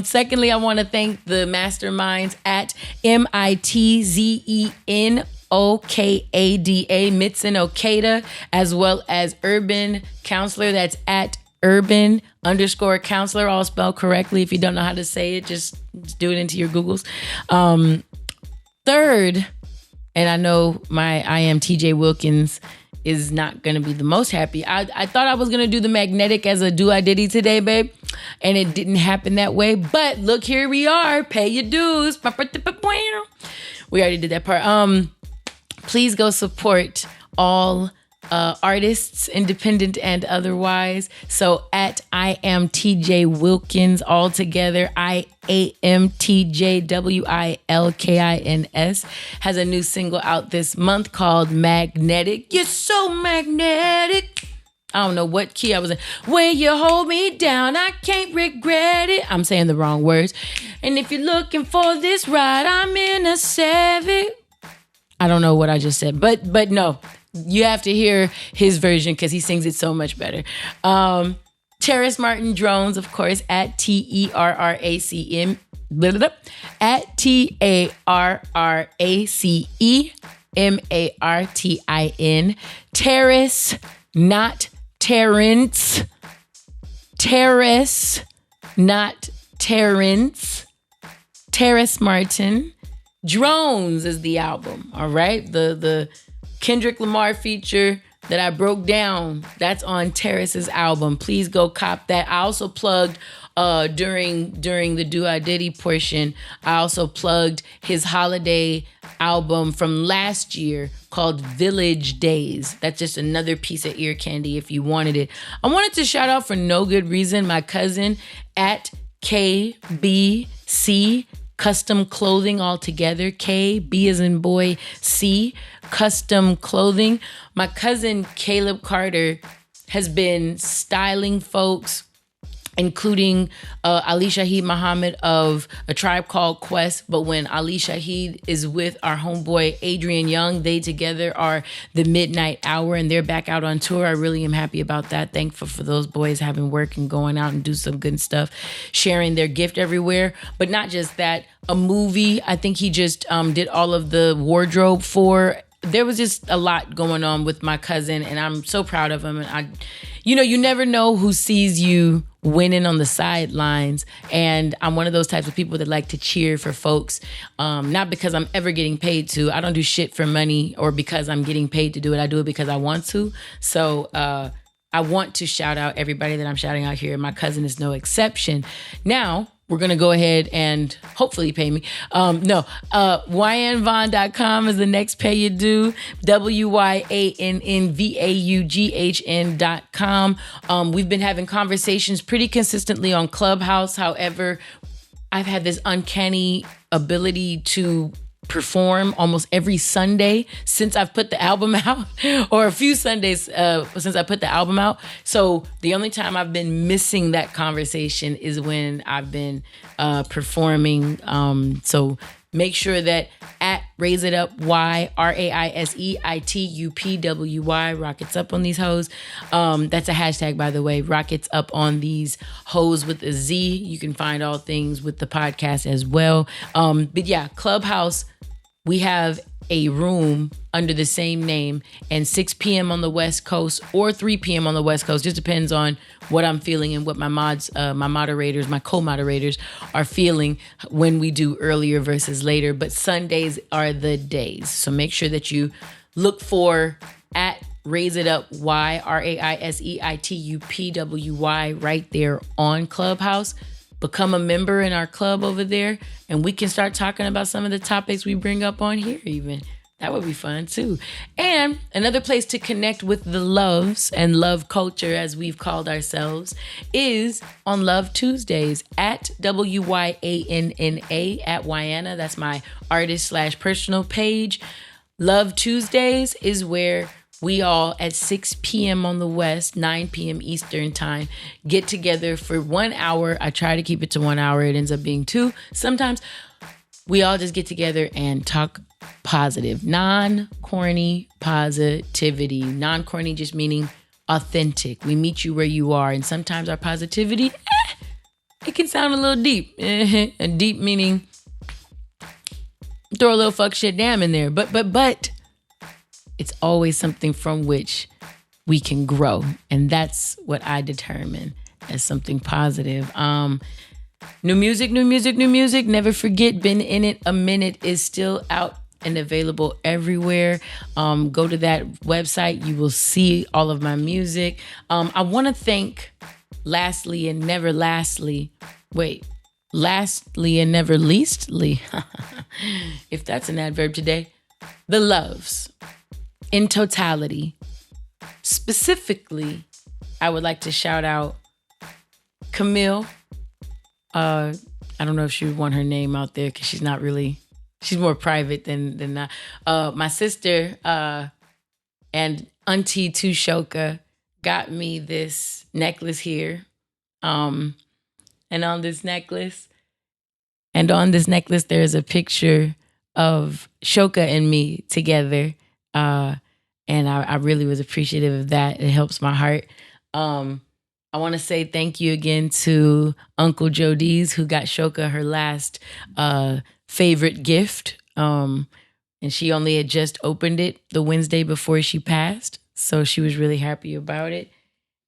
Secondly, I want to thank the Masterminds at MITZENOKADA, Mitson Okada, as well as Urban Counselor. That's at urban_counselor, all spelled correctly. If you don't know how to say it, just do it into your Googles. Third, and I know I am TJ Wilkins is not going to be the most happy. I thought I was going to do the magnetic as a Douxadiddy today, babe. And it didn't happen that way. But look, here we are. Pay your dues. We already did that part. Please go support all artists, independent and otherwise. So at I am TJ Wilkins, all together, IAMTJWILKINS, has a new single out this month called Magnetic. You're so magnetic. I don't know what key I was in. Where you hold me down, I can't regret it. I'm saying the wrong words. And if you're looking for this ride, I'm in a Civic. I don't know what I just said, but no. You have to hear his version because he sings it so much better. Terrace Martin Drones, of course, at TERRACEM, at TARRACEMARTIN. Terrace, not Terrence. Terrace, not Terrence. Terrace Martin. Drones is the album, all right? The Kendrick Lamar feature that I broke down, that's on Terrace's album. Please go cop that. I also plugged during the Douxadiddy portion, I also plugged his holiday album from last year called Village Days. That's just another piece of ear candy if you wanted it. I wanted to shout out for no good reason my cousin at KBC Custom Clothing altogether. K, B as in boy, C, Custom Clothing. My cousin Kaleb Carter has been styling folks, including Ali Shaheed Muhammad of A Tribe Called Quest. But when Ali Shaheed is with our homeboy Adrian Young, they together are the Midnight Hour, and they're back out on tour. I really am happy about that. Thankful for those boys having work and going out and do some good stuff, sharing their gift everywhere. But not just that, a movie. I think he just did all of the wardrobe for there was just a lot going on with my cousin, and I'm so proud of him. And you never know who sees you winning on the sidelines. And I'm one of those types of people that like to cheer for folks, not because I'm ever getting paid to. I don't do shit for money or because I'm getting paid to do it. I do it because I want to. So I want to shout out everybody that I'm shouting out here. My cousin is no exception. Now, we're going to go ahead and hopefully pay me. WyannVaughn.com is the next pay you do. WYANNVAUGHN.com. We've been having conversations pretty consistently on Clubhouse. However, I've had this uncanny ability to perform almost every Sunday since I've put the album out, or a few Sundays since I put the album out. So the only time I've been missing that conversation is when I've been performing. So make sure that at Raise It Up Y, RAISEITUPWY, Rockets Up on These Hoes. That's a hashtag, by the way, Rockets Up on These Hoes with a Z. You can find all things with the podcast as well. But yeah, Clubhouse, we have a room under the same name, and 6 p.m. on the West Coast or 3 p.m. on the West Coast. Just depends on what I'm feeling and what my moderators, my co-moderators are feeling when we do earlier versus later. But Sundays are the days. So make sure that you look for at Raise It Up Y, RAISEITUPWY right there on Clubhouse. Become a member in our club over there, and we can start talking about some of the topics we bring up on here even. That would be fun too. And another place to connect with the loves and love culture, as we've called ourselves, is on Love Tuesdays at WYANNA at Wyanna. That's my artist/personal page. Love Tuesdays is where we all at 6 p.m. on the West, 9 p.m. Eastern time, get together for 1 hour. I try to keep it to 1 hour. It ends up being 2. Sometimes we all just get together and talk positive, non-corny positivity. Non-corny just meaning authentic. We meet you where you are. And sometimes our positivity, it can sound a little deep. And deep meaning throw a little fuck shit damn in there. But it's always something from which we can grow. And that's what I determine as something positive. New music. Never forget, Been In It a Minute is still out and available everywhere. Go to that website. You will see all of my music. I want to thank lastly and never leastly, if that's an adverb today, the loves. In totality, specifically, I would like to shout out Camille. I don't know if she would want her name out there because she's not really, she's more private than that. My sister and Auntie Tushoka got me this necklace here. And on this necklace, there's a picture of Shoka and me together. And I really was appreciative of that. It helps my heart. I want to say thank you again to Uncle Jodi's, who got Shoka her last favorite gift. And she only had just opened it the Wednesday before she passed. So she was really happy about it.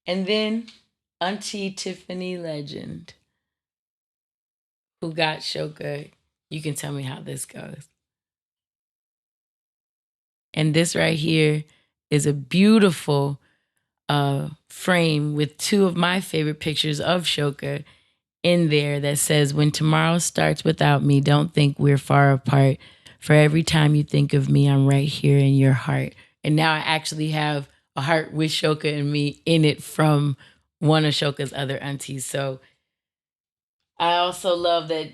And then Auntie Tiffany Legend, who got Shoka. You can tell me how this goes. And this right here is a beautiful frame with 2 of my favorite pictures of Shoka in there that says, when tomorrow starts without me, don't think we're far apart. For every time you think of me, I'm right here in your heart. And now I actually have a heart with Shoka and me in it from one of Shoka's other aunties. So I also love that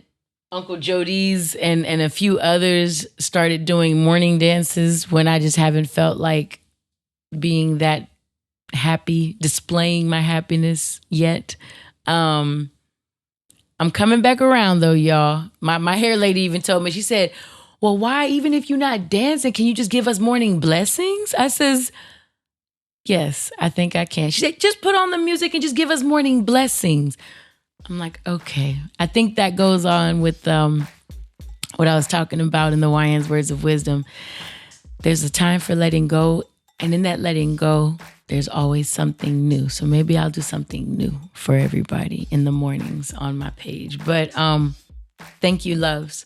Uncle Jody's and a few others started doing morning dances when I just haven't felt like being that happy, displaying my happiness yet. I'm coming back around though, y'all. My hair lady even told me, she said, well, why, even if you're not dancing, can you just give us morning blessings? I says, yes, I think I can. She said, just put on the music and just give us morning blessings. I'm like, okay. I think that goes on with what I was talking about in the Wyann's Words of Wisdom. there's a time for letting go. And in that letting go, there's always something new. So maybe I'll do something new for everybody in the mornings on my page. But thank you, loves,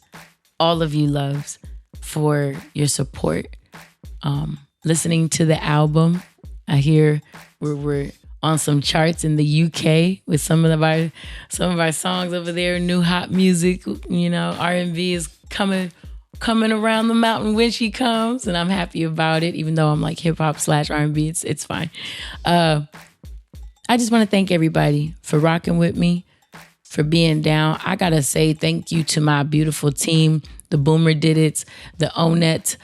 all of you loves, for your support. Listening to the album, I hear we're on some charts in the UK with some of our songs over there. New hot music, you know, R&B is coming around the mountain when she comes, and I'm happy about it. Even though I'm like hip hop / R&B, it's fine. I just want to thank everybody for rocking with me, for being down. I gotta say thank you to my beautiful team, the Boomer Did It, the Onette.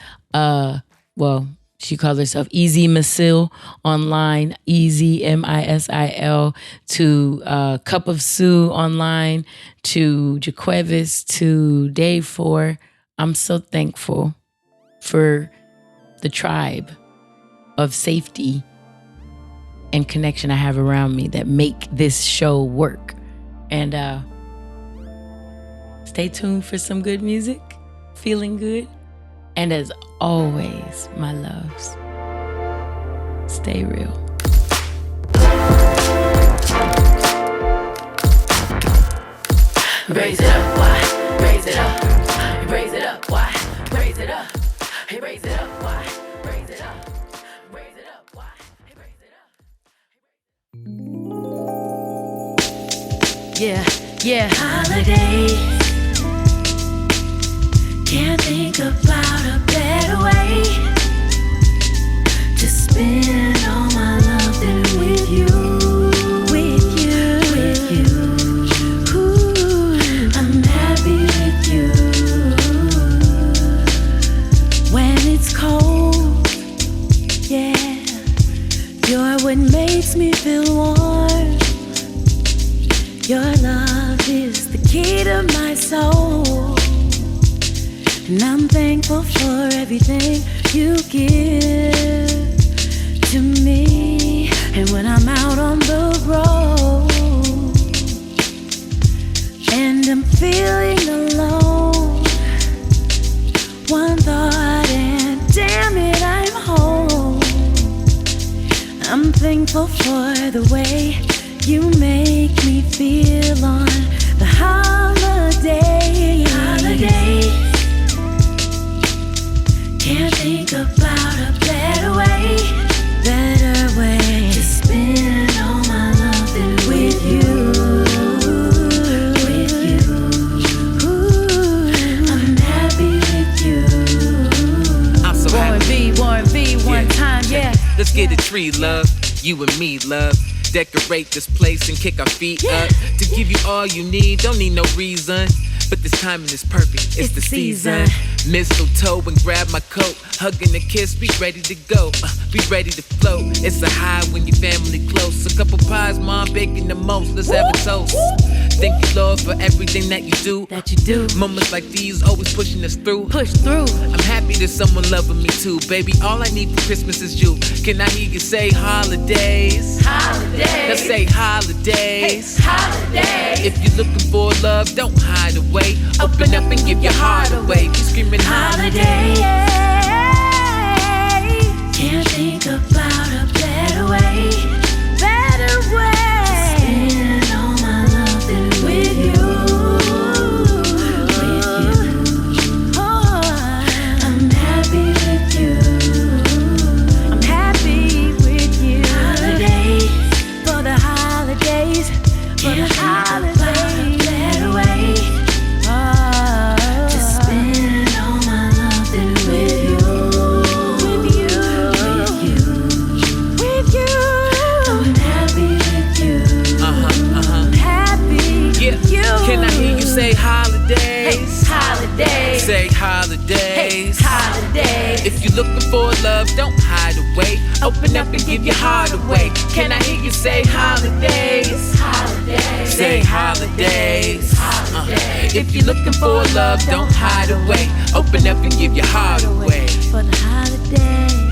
She calls herself Easy Masil online, Easy Misil, to Cup of Sue online, to Jaquevis, to Day 4. I'm so thankful for the tribe of safety and connection I have around me that make this show work. And stay tuned for some good music, feeling good. And as always, my loves, stay real. Raise it up, why? Raise it up. Raise it up, why? Raise it up. Hey, raise it up, why? Raise it up. Raise it up, why? Hey, raise it up. Yeah. Holidays. Can't think about a better way to spend all my love than with you. Ooh, I'm happy with you. When it's cold, yeah, you're what makes me feel warm. Your love is the key to my soul. And I'm thankful for everything you give to me. And when I'm out on the road and I'm feeling alone, one thought and damn it, I'm home. I'm thankful for the way you make me feel on the holidays. Can't think about a better way to spend all my love than with you. Ooh, I'm happy with you.
I'm so happy.
Warren V, one time, yeah.
Let's get a tree, love. You and me, love. Decorate this place and kick our feet up. To give you all you need, don't need no reason. But this timing is perfect, it's the season. Mistletoe and grab my coat, hug and a kiss, be ready to go, be ready to float. It's a high when your family close. A couple pies, mom baking the most, let's have a toast. Thank you, Lord, for everything that you do. Moments like these always pushing us through.
Push through.
I'm happy there's someone loving me too. Baby, all I need for Christmas is you. Can I hear you say holidays?
Holidays.
Let's say holidays.
Hey, holidays.
If you're looking for love, don't hide away. Open up and give your heart away. Be screaming holidays.
Can't think about a better way. Spend all my love than with you. Oh, I'm happy with you. I'm happy with you. Holidays. For the holidays. For the holidays. Better way. To spend all my love than with you.
Can I hear you say holidays?
Hey, holidays.
Say holidays.
Hey, holidays.
If you're looking for love, don't hide away. Open up and give your heart away. Can I hear you say holidays?
Holidays.
Say holidays. If you're looking for love, don't hide away. Open up and give your heart away.
For the holidays.